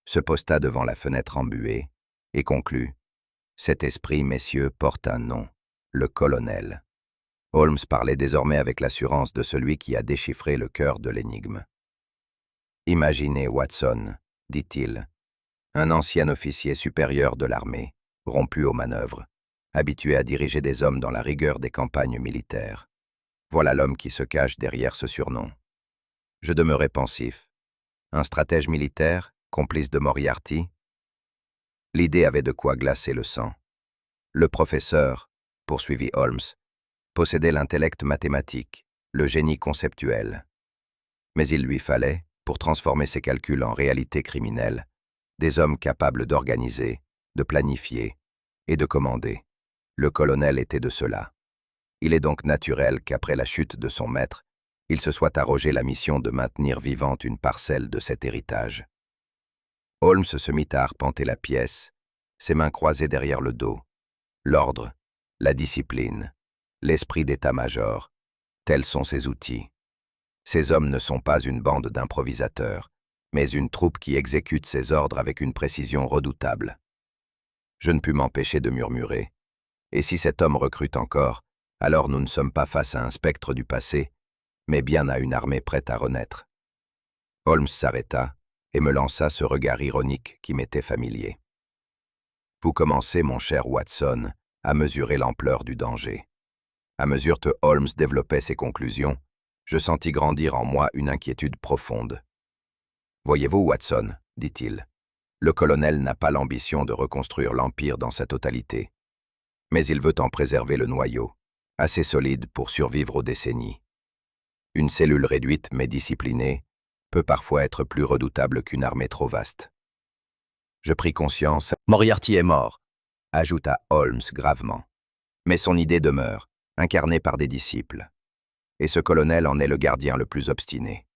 se posta devant la fenêtre embuée et conclut « Cet esprit, messieurs, porte un nom, le colonel. » Holmes parlait désormais avec l'assurance de celui qui a déchiffré le cœur de l'énigme. « Imaginez, Watson, dit-il, un ancien officier supérieur de l'armée, rompu aux manœuvres, habitué à diriger des hommes dans la rigueur des campagnes militaires. Voilà l'homme qui se cache derrière ce surnom. » Je demeurai pensif. Un stratège militaire, complice de Moriarty? L'idée avait de quoi glacer le sang. Le professeur, poursuivit Holmes, possédait l'intellect mathématique, le génie conceptuel. Mais il lui fallait, pour transformer ses calculs en réalité criminelle, des hommes capables d'organiser, de planifier et de commander. Le colonel était de cela. Il est donc naturel qu'après la chute de son maître, il se soit arrogé la mission de maintenir vivante une parcelle de cet héritage. Holmes se mit à arpenter la pièce, ses mains croisées derrière le dos. L'ordre, la discipline, l'esprit d'état-major, tels sont ses outils. Ces hommes ne sont pas une bande d'improvisateurs, mais une troupe qui exécute ses ordres avec une précision redoutable. Je ne pus m'empêcher de murmurer. Et si cet homme recrute encore, alors nous ne sommes pas face à un spectre du passé, mais bien à une armée prête à renaître. Holmes s'arrêta et me lança ce regard ironique qui m'était familier. Vous commencez, mon cher Watson, à mesurer l'ampleur du danger. À mesure que Holmes développait ses conclusions, je sentis grandir en moi une inquiétude profonde. Voyez-vous, Watson, dit-il, le colonel n'a pas l'ambition de reconstruire l'Empire dans sa totalité, mais il veut en préserver le noyau, assez solide pour survivre aux décennies. Une cellule réduite mais disciplinée peut parfois être plus redoutable qu'une armée trop vaste. Je pris conscience. Moriarty est mort, ajouta Holmes gravement. Mais son idée demeure, incarnée par des disciples. Et ce colonel en est le gardien le plus obstiné.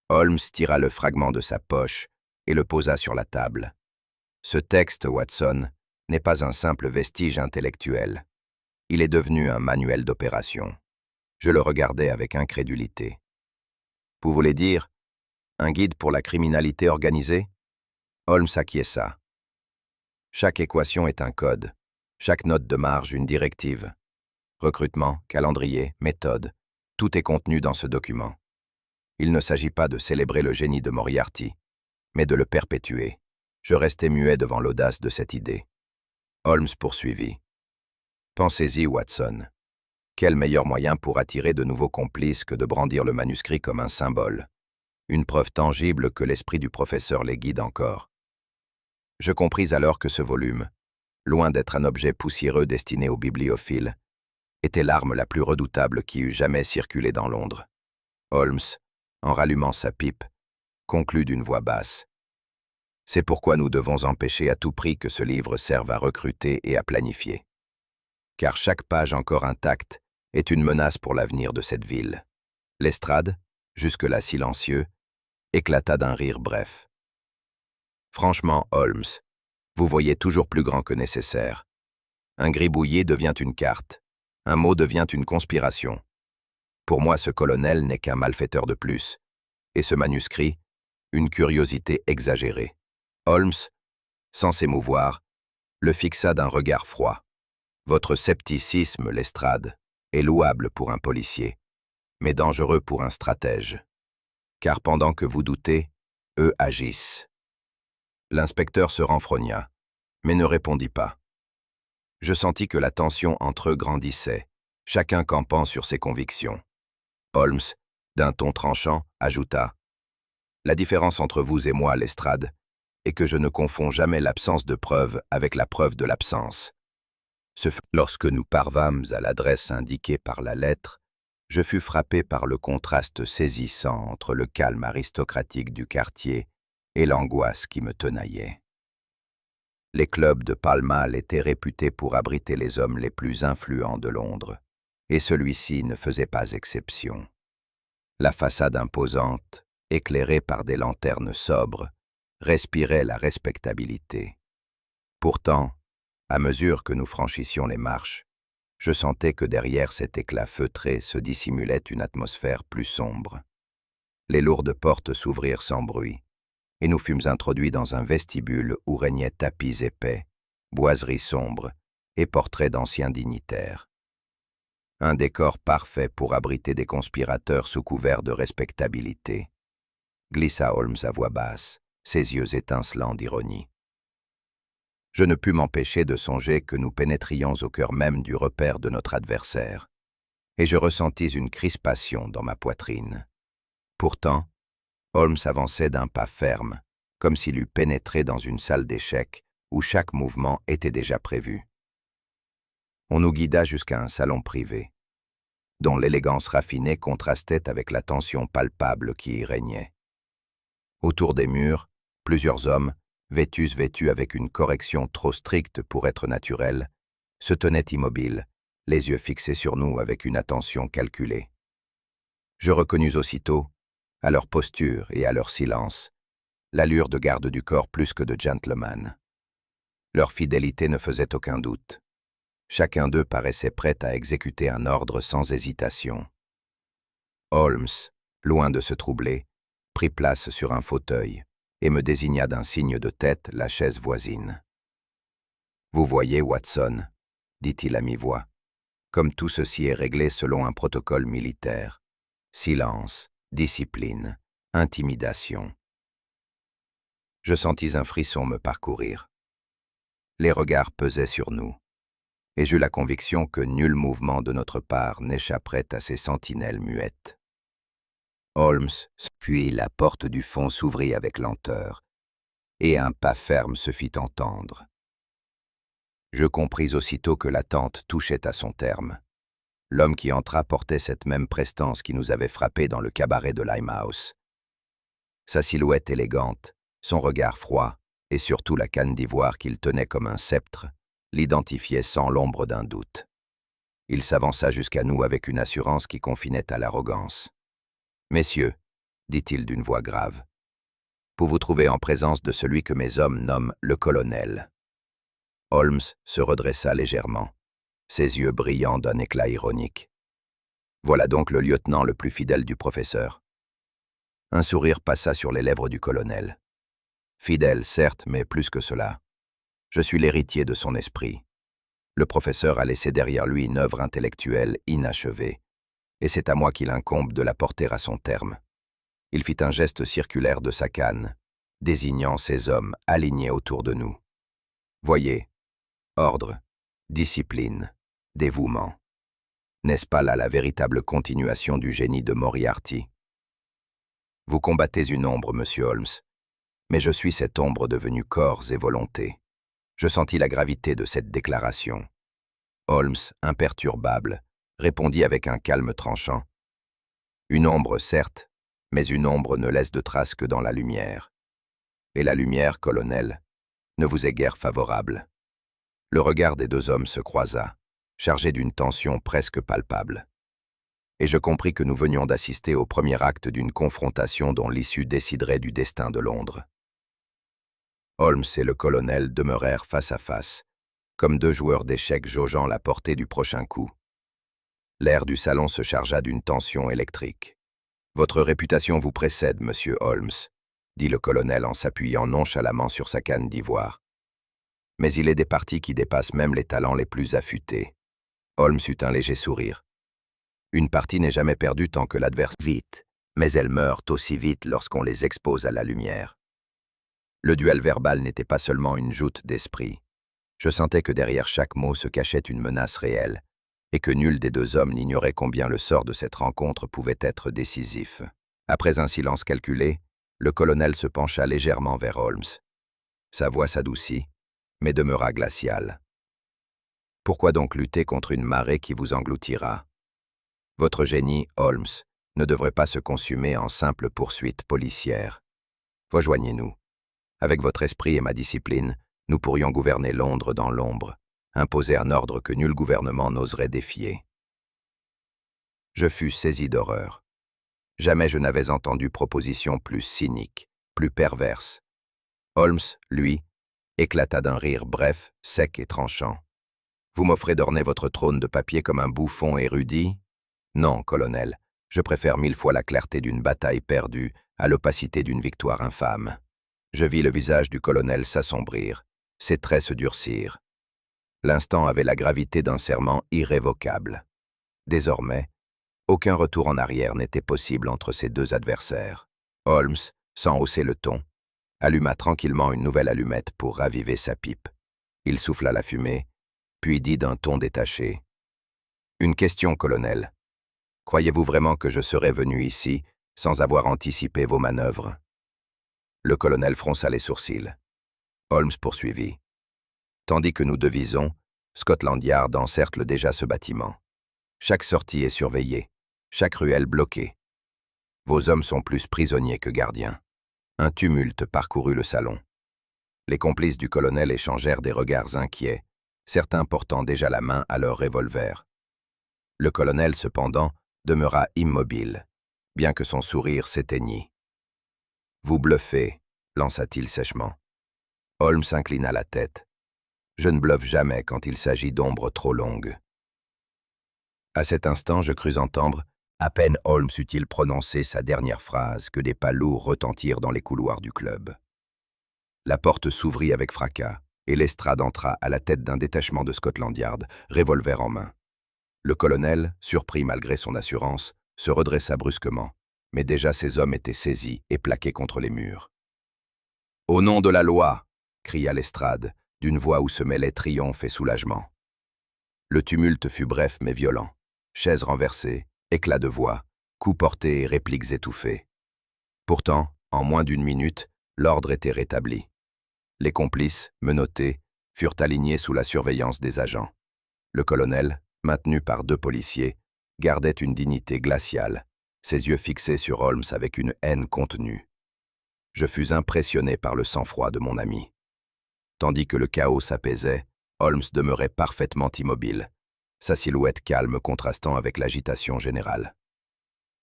Holmes tira le fragment de sa poche et le posa sur la table. Ce texte, Watson, n'est pas un simple vestige intellectuel. Il est devenu un manuel d'opération. Je le regardais avec incrédulité. Vous voulez dire un guide pour la criminalité organisée? Holmes acquiesça. Chaque équation est un code, chaque note de marge une directive. Recrutement, calendrier, méthode, tout est contenu dans ce document. Il ne s'agit pas de célébrer le génie de Moriarty, mais de le perpétuer. Je restais muet devant l'audace de cette idée. Holmes poursuivit. Pensez-y, Watson. Quel meilleur moyen pour attirer de nouveaux complices que de brandir le manuscrit comme un symbole, une preuve tangible que l'esprit du professeur les guide encore. Je compris alors que ce volume, loin d'être un objet poussiéreux destiné aux bibliophiles, était l'arme la plus redoutable qui eût jamais circulé dans Londres. Holmes, en rallumant sa pipe, conclut d'une voix basse. C'est pourquoi nous devons empêcher à tout prix que ce livre serve à recruter et à planifier. Car chaque page encore intacte est une menace pour l'avenir de cette ville. Lestrade, jusque-là silencieux, éclata d'un rire bref. Franchement, Holmes, vous voyez toujours plus grand que nécessaire. Un gribouillis devient une carte. Un mot devient une conspiration. Pour moi, ce colonel n'est qu'un malfaiteur de plus. Et ce manuscrit, une curiosité exagérée. Holmes, sans s'émouvoir, le fixa d'un regard froid. Votre scepticisme, Lestrade, est louable pour un policier, mais dangereux pour un stratège. Car pendant que vous doutez, eux agissent. L'inspecteur se renfrogna, mais ne répondit pas. Je sentis que la tension entre eux grandissait, chacun campant sur ses convictions. Holmes, d'un ton tranchant, ajouta « La différence entre vous et moi, Lestrade, est que je ne confonds jamais l'absence de preuve avec la preuve de l'absence. Lorsque nous parvâmes à l'adresse indiquée par la lettre, je fus frappé par le contraste saisissant entre le calme aristocratique du quartier et l'angoisse qui me tenaillait. Les clubs de Pall Mall étaient réputés pour abriter les hommes les plus influents de Londres, et celui-ci ne faisait pas exception. La façade imposante, éclairée par des lanternes sobres, respirait la respectabilité. Pourtant, à mesure que nous franchissions les marches, je sentais que derrière cet éclat feutré se dissimulait une atmosphère plus sombre. Les lourdes portes s'ouvrirent sans bruit, et nous fûmes introduits dans un vestibule où régnaient tapis épais, boiseries sombres et portraits d'anciens dignitaires. Un décor parfait pour abriter des conspirateurs sous couvert de respectabilité, glissa Holmes à voix basse, ses yeux étincelants d'ironie. Je ne pus m'empêcher de songer que nous pénétrions au cœur même du repère de notre adversaire, et je ressentis une crispation dans ma poitrine. Pourtant, Holmes avançait d'un pas ferme, comme s'il eût pénétré dans une salle d'échecs où chaque mouvement était déjà prévu. On nous guida jusqu'à un salon privé, dont l'élégance raffinée contrastait avec la tension palpable qui y régnait. Autour des murs, plusieurs hommes, vêtus avec une correction trop stricte pour être naturelle, se tenaient immobiles, les yeux fixés sur nous avec une attention calculée. Je reconnus aussitôt, à leur posture et à leur silence, l'allure de garde du corps plus que de gentleman. Leur fidélité ne faisait aucun doute. Chacun d'eux paraissait prêt à exécuter un ordre sans hésitation. Holmes, loin de se troubler, prit place sur un fauteuil et me désigna d'un signe de tête la chaise voisine. « Vous voyez, Watson, dit-il à mi-voix, comme tout ceci est réglé selon un protocole militaire. Silence, discipline, intimidation. » Je sentis un frisson me parcourir. Les regards pesaient sur nous, et j'eus la conviction que nul mouvement de notre part n'échapperait à ces sentinelles muettes. Holmes, puis la porte du fond s'ouvrit avec lenteur, et un pas ferme se fit entendre. Je compris aussitôt que l'attente touchait à son terme. L'homme qui entra portait cette même prestance qui nous avait frappés dans le cabaret de Limehouse. Sa silhouette élégante, son regard froid, et surtout la canne d'ivoire qu'il tenait comme un sceptre, l'identifiaient sans l'ombre d'un doute. Il s'avança jusqu'à nous avec une assurance qui confinait à l'arrogance. « Messieurs, dit-il d'une voix grave, vous vous trouvez en présence de celui que mes hommes nomment le colonel. » Holmes se redressa légèrement, ses yeux brillant d'un éclat ironique. Voilà donc le lieutenant le plus fidèle du professeur. Un sourire passa sur les lèvres du colonel. Fidèle, certes, mais plus que cela. Je suis l'héritier de son esprit. Le professeur a laissé derrière lui une œuvre intellectuelle inachevée, et c'est à moi qu'il incombe de la porter à son terme. Il fit un geste circulaire de sa canne, désignant ces hommes alignés autour de nous. Voyez, ordre, discipline, dévouement. N'est-ce pas là la véritable continuation du génie de Moriarty? Vous combattez une ombre, monsieur Holmes, mais je suis cette ombre devenue corps et volonté. Je sentis la gravité de cette déclaration. Holmes, imperturbable, répondit avec un calme tranchant. Une ombre, certes, mais une ombre ne laisse de traces que dans la lumière. Et la lumière, colonel, ne vous est guère favorable. Le regard des deux hommes se croisa, chargé d'une tension presque palpable. Et je compris que nous venions d'assister au premier acte d'une confrontation dont l'issue déciderait du destin de Londres. Holmes et le colonel demeurèrent face à face, comme deux joueurs d'échecs jaugeant la portée du prochain coup. L'air du salon se chargea d'une tension électrique. « Votre réputation vous précède, monsieur Holmes », dit le colonel en s'appuyant nonchalamment sur sa canne d'ivoire. « Mais il est des parties qui dépassent même les talents les plus affûtés. » Holmes eut un léger sourire. « Une partie n'est jamais perdue tant que l'adversaire vite, mais elle meurt aussi vite lorsqu'on les expose à la lumière. » Le duel verbal n'était pas seulement une joute d'esprit. Je sentais que derrière chaque mot se cachait une menace réelle, et que nul des deux hommes n'ignorait combien le sort de cette rencontre pouvait être décisif. Après un silence calculé, le colonel se pencha légèrement vers Holmes. Sa voix s'adoucit, mais demeura glaciale. « Pourquoi donc lutter contre une marée qui vous engloutira? Votre génie, Holmes, ne devrait pas se consumer en simple poursuite policière. Rejoignez-nous. Avec votre esprit et ma discipline, nous pourrions gouverner Londres dans l'ombre, imposer un ordre que nul gouvernement n'oserait défier. » Je fus saisi d'horreur. Jamais je n'avais entendu proposition plus cynique, plus perverse. Holmes, lui, éclata d'un rire bref, sec et tranchant. « Vous m'offrez d'orner votre trône de papier comme un bouffon érudit? Non, colonel, je préfère 1000 fois la clarté d'une bataille perdue à l'opacité d'une victoire infâme. » Je vis le visage du colonel s'assombrir, ses traits se durcirent. L'instant avait la gravité d'un serment irrévocable. Désormais, aucun retour en arrière n'était possible entre ces deux adversaires. Holmes, sans hausser le ton, alluma tranquillement une nouvelle allumette pour raviver sa pipe. Il souffla la fumée, puis dit d'un ton détaché. « Une question, colonel. Croyez-vous vraiment que je serais venu ici sans avoir anticipé vos manœuvres ?» Le colonel fronça les sourcils. Holmes poursuivit. « Tandis que nous devisons, Scotland Yard encercle déjà ce bâtiment. Chaque sortie est surveillée, chaque ruelle bloquée. Vos hommes sont plus prisonniers que gardiens. » Un tumulte parcourut le salon. Les complices du colonel échangèrent des regards inquiets, certains portant déjà la main à leur revolver. Le colonel, cependant, demeura immobile, bien que son sourire s'éteignît. « Vous bluffez », lança-t-il sèchement. Holmes inclina la tête. « Je ne bluffe jamais quand il s'agit d'ombres trop longues. » À cet instant, je crus entendre, à peine Holmes eut-il prononcé sa dernière phrase, que des pas lourds retentirent dans les couloirs du club. La porte s'ouvrit avec fracas, et Lestrade entra à la tête d'un détachement de Scotland Yard, revolver en main. Le colonel, surpris malgré son assurance, se redressa brusquement, mais déjà ses hommes étaient saisis et plaqués contre les murs. « Au nom de la loi !» cria Lestrade, d'une voix où se mêlaient triomphe et soulagement. Le tumulte fut bref mais violent. Chaises renversées, éclats de voix, coups portés et répliques étouffées. Pourtant, en moins d'une minute, l'ordre était rétabli. Les complices, menottés, furent alignés sous la surveillance des agents. Le colonel, maintenu par 2 policiers, gardait une dignité glaciale, ses yeux fixés sur Holmes avec une haine contenue. Je fus impressionné par le sang-froid de mon ami. Tandis que le chaos s'apaisait, Holmes demeurait parfaitement immobile, sa silhouette calme contrastant avec l'agitation générale.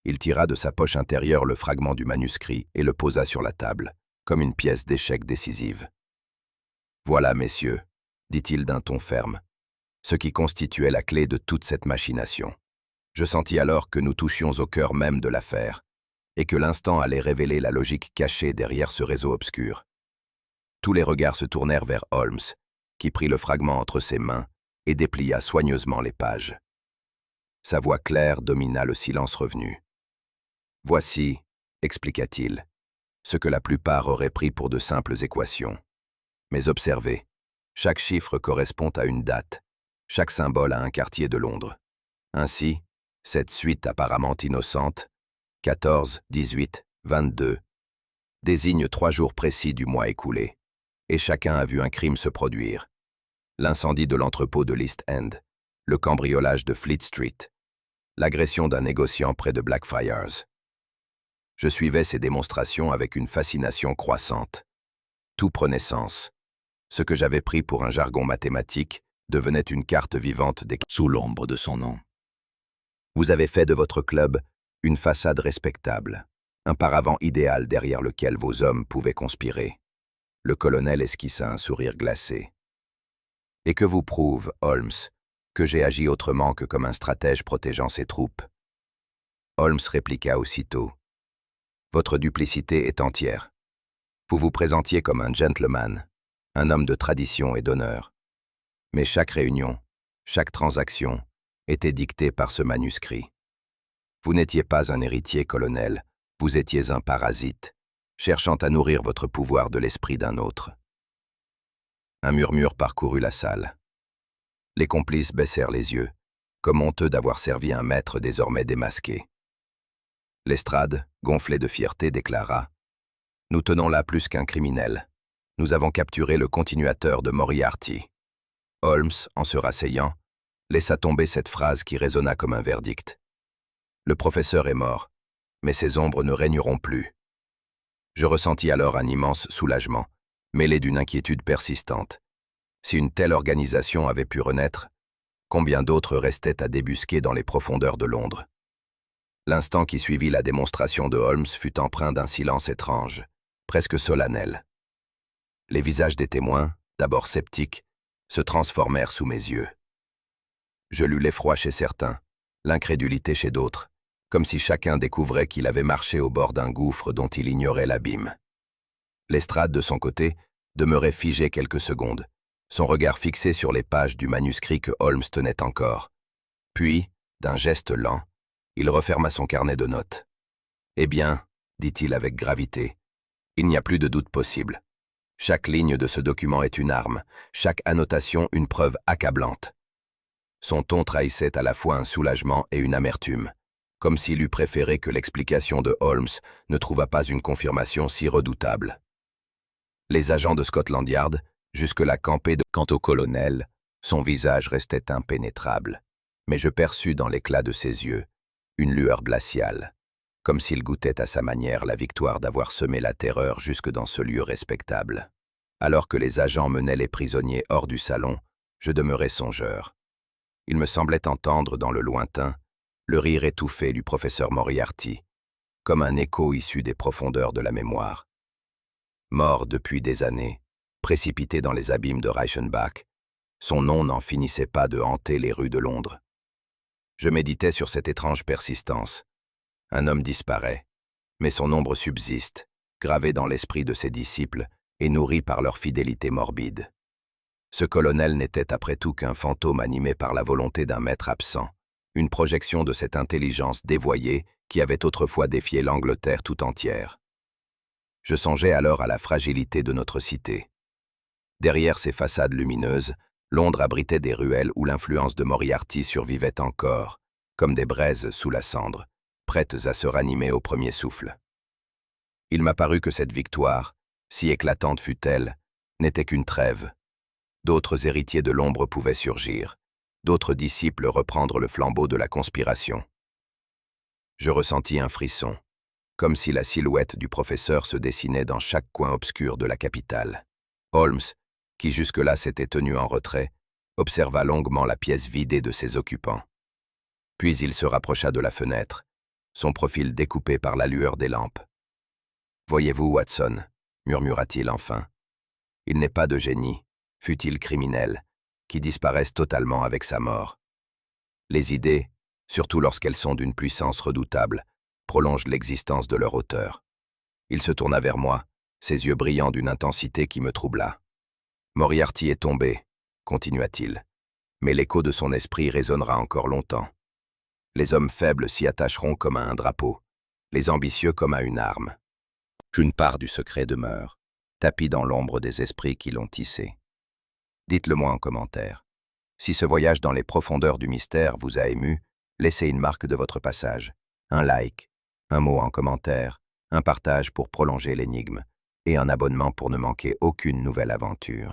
Il tira de sa poche intérieure le fragment du manuscrit et le posa sur la table, comme une pièce d'échec décisive. « Voilà, messieurs, » dit-il d'un ton ferme, « ce qui constituait la clé de toute cette machination. Je sentis alors que nous touchions au cœur même de l'affaire, et que l'instant allait révéler la logique cachée derrière ce réseau obscur. Tous les regards se tournèrent vers Holmes, qui prit le fragment entre ses mains et déplia soigneusement les pages. Sa voix claire domina le silence revenu. « Voici, expliqua-t-il, ce que la plupart auraient pris pour de simples équations. Mais observez, chaque chiffre correspond à une date, chaque symbole à un quartier de Londres. Ainsi, cette suite apparemment innocente, 14, 18, 22, désigne 3 jours précis du mois écoulé, et chacun a vu un crime se produire. L'incendie de l'entrepôt de l'East End, le cambriolage de Fleet Street, l'agression d'un négociant près de Blackfriars. Je suivais ces démonstrations avec une fascination croissante. Tout prenait sens. Ce que j'avais pris pour un jargon mathématique devenait une carte vivante sous l'ombre de son nom. Vous avez fait de votre club une façade respectable, un paravent idéal derrière lequel vos hommes pouvaient conspirer. Le colonel esquissa un sourire glacé. Et que vous prouve, Holmes, que j'ai agi autrement que comme un stratège protégeant ses troupes. Holmes répliqua aussitôt. Votre duplicité est entière. Vous vous présentiez comme un gentleman, un homme de tradition et d'honneur. Mais chaque réunion, chaque transaction, était dictée par ce manuscrit. Vous n'étiez pas un héritier, colonel, vous étiez un parasite, cherchant à nourrir votre pouvoir de l'esprit d'un autre. Un murmure parcourut la salle. Les complices baissèrent les yeux, comme honteux d'avoir servi un maître désormais démasqué. Lestrade, gonflé de fierté, déclara « Nous tenons là plus qu'un criminel. Nous avons capturé le continuateur de Moriarty. » Holmes, en se rasseyant, laissa tomber cette phrase qui résonna comme un verdict. Le professeur est mort, mais ses ombres ne régneront plus. Je ressentis alors un immense soulagement, mêlé d'une inquiétude persistante. Si une telle organisation avait pu renaître, combien d'autres restaient à débusquer dans les profondeurs de Londres? L'instant qui suivit la démonstration de Holmes fut empreint d'un silence étrange, presque solennel. Les visages des témoins, d'abord sceptiques, se transformèrent sous mes yeux. Je lus l'effroi chez certains, l'incrédulité chez d'autres, comme si chacun découvrait qu'il avait marché au bord d'un gouffre dont il ignorait l'abîme. Lestrade, de son côté, demeurait figé quelques secondes, son regard fixé sur les pages du manuscrit que Holmes tenait encore. Puis, d'un geste lent, il referma son carnet de notes. « Eh bien, dit-il avec gravité, il n'y a plus de doute possible. Chaque ligne de ce document est une arme, chaque annotation une preuve accablante. » Son ton trahissait à la fois un soulagement et une amertume, comme s'il eût préféré que l'explication de Holmes ne trouvât pas une confirmation si redoutable. Les agents de Scotland Yard, jusque-là campés quant au colonel, son visage restait impénétrable, mais je perçus dans l'éclat de ses yeux une lueur glaciale, comme s'il goûtait à sa manière la victoire d'avoir semé la terreur jusque dans ce lieu respectable. Alors que les agents menaient les prisonniers hors du salon, je demeurais songeur. Il me semblait entendre dans le lointain le rire étouffé du professeur Moriarty, comme un écho issu des profondeurs de la mémoire. Mort depuis des années, précipité dans les abîmes de Reichenbach, son nom n'en finissait pas de hanter les rues de Londres. Je méditais sur cette étrange persistance. Un homme disparaît, mais son ombre subsiste, gravé dans l'esprit de ses disciples et nourri par leur fidélité morbide. Ce colonel n'était après tout qu'un fantôme animé par la volonté d'un maître absent, une projection de cette intelligence dévoyée qui avait autrefois défié l'Angleterre tout entière. Je songeais alors à la fragilité de notre cité. Derrière ces façades lumineuses, Londres abritait des ruelles où l'influence de Moriarty survivait encore, comme des braises sous la cendre, prêtes à se ranimer au premier souffle. Il m'a paru que cette victoire, si éclatante fut-elle, n'était qu'une trêve. D'autres héritiers de l'ombre pouvaient surgir, d'autres disciples reprendre le flambeau de la conspiration. Je ressentis un frisson, comme si la silhouette du professeur se dessinait dans chaque coin obscur de la capitale. Holmes, qui jusque-là s'était tenu en retrait, observa longuement la pièce vidée de ses occupants. Puis il se rapprocha de la fenêtre, son profil découpé par la lueur des lampes. « Voyez-vous, Watson, murmura-t-il enfin, il n'est pas de génie, fût-il criminel, qui disparaisse totalement avec sa mort. Les idées, surtout lorsqu'elles sont d'une puissance redoutable, prolongent l'existence de leur auteur. Il se tourna vers moi, ses yeux brillants d'une intensité qui me troubla. Moriarty est tombé, continua-t-il, mais l'écho de son esprit résonnera encore longtemps. Les hommes faibles s'y attacheront comme à un drapeau, les ambitieux comme à une arme. Qu'une part du secret demeure, tapie dans l'ombre des esprits qui l'ont tissé. Dites-le-moi en commentaire. Si ce voyage dans les profondeurs du mystère vous a ému, laissez une marque de votre passage, un like, un mot en commentaire, un partage pour prolonger l'énigme, et un abonnement pour ne manquer aucune nouvelle aventure.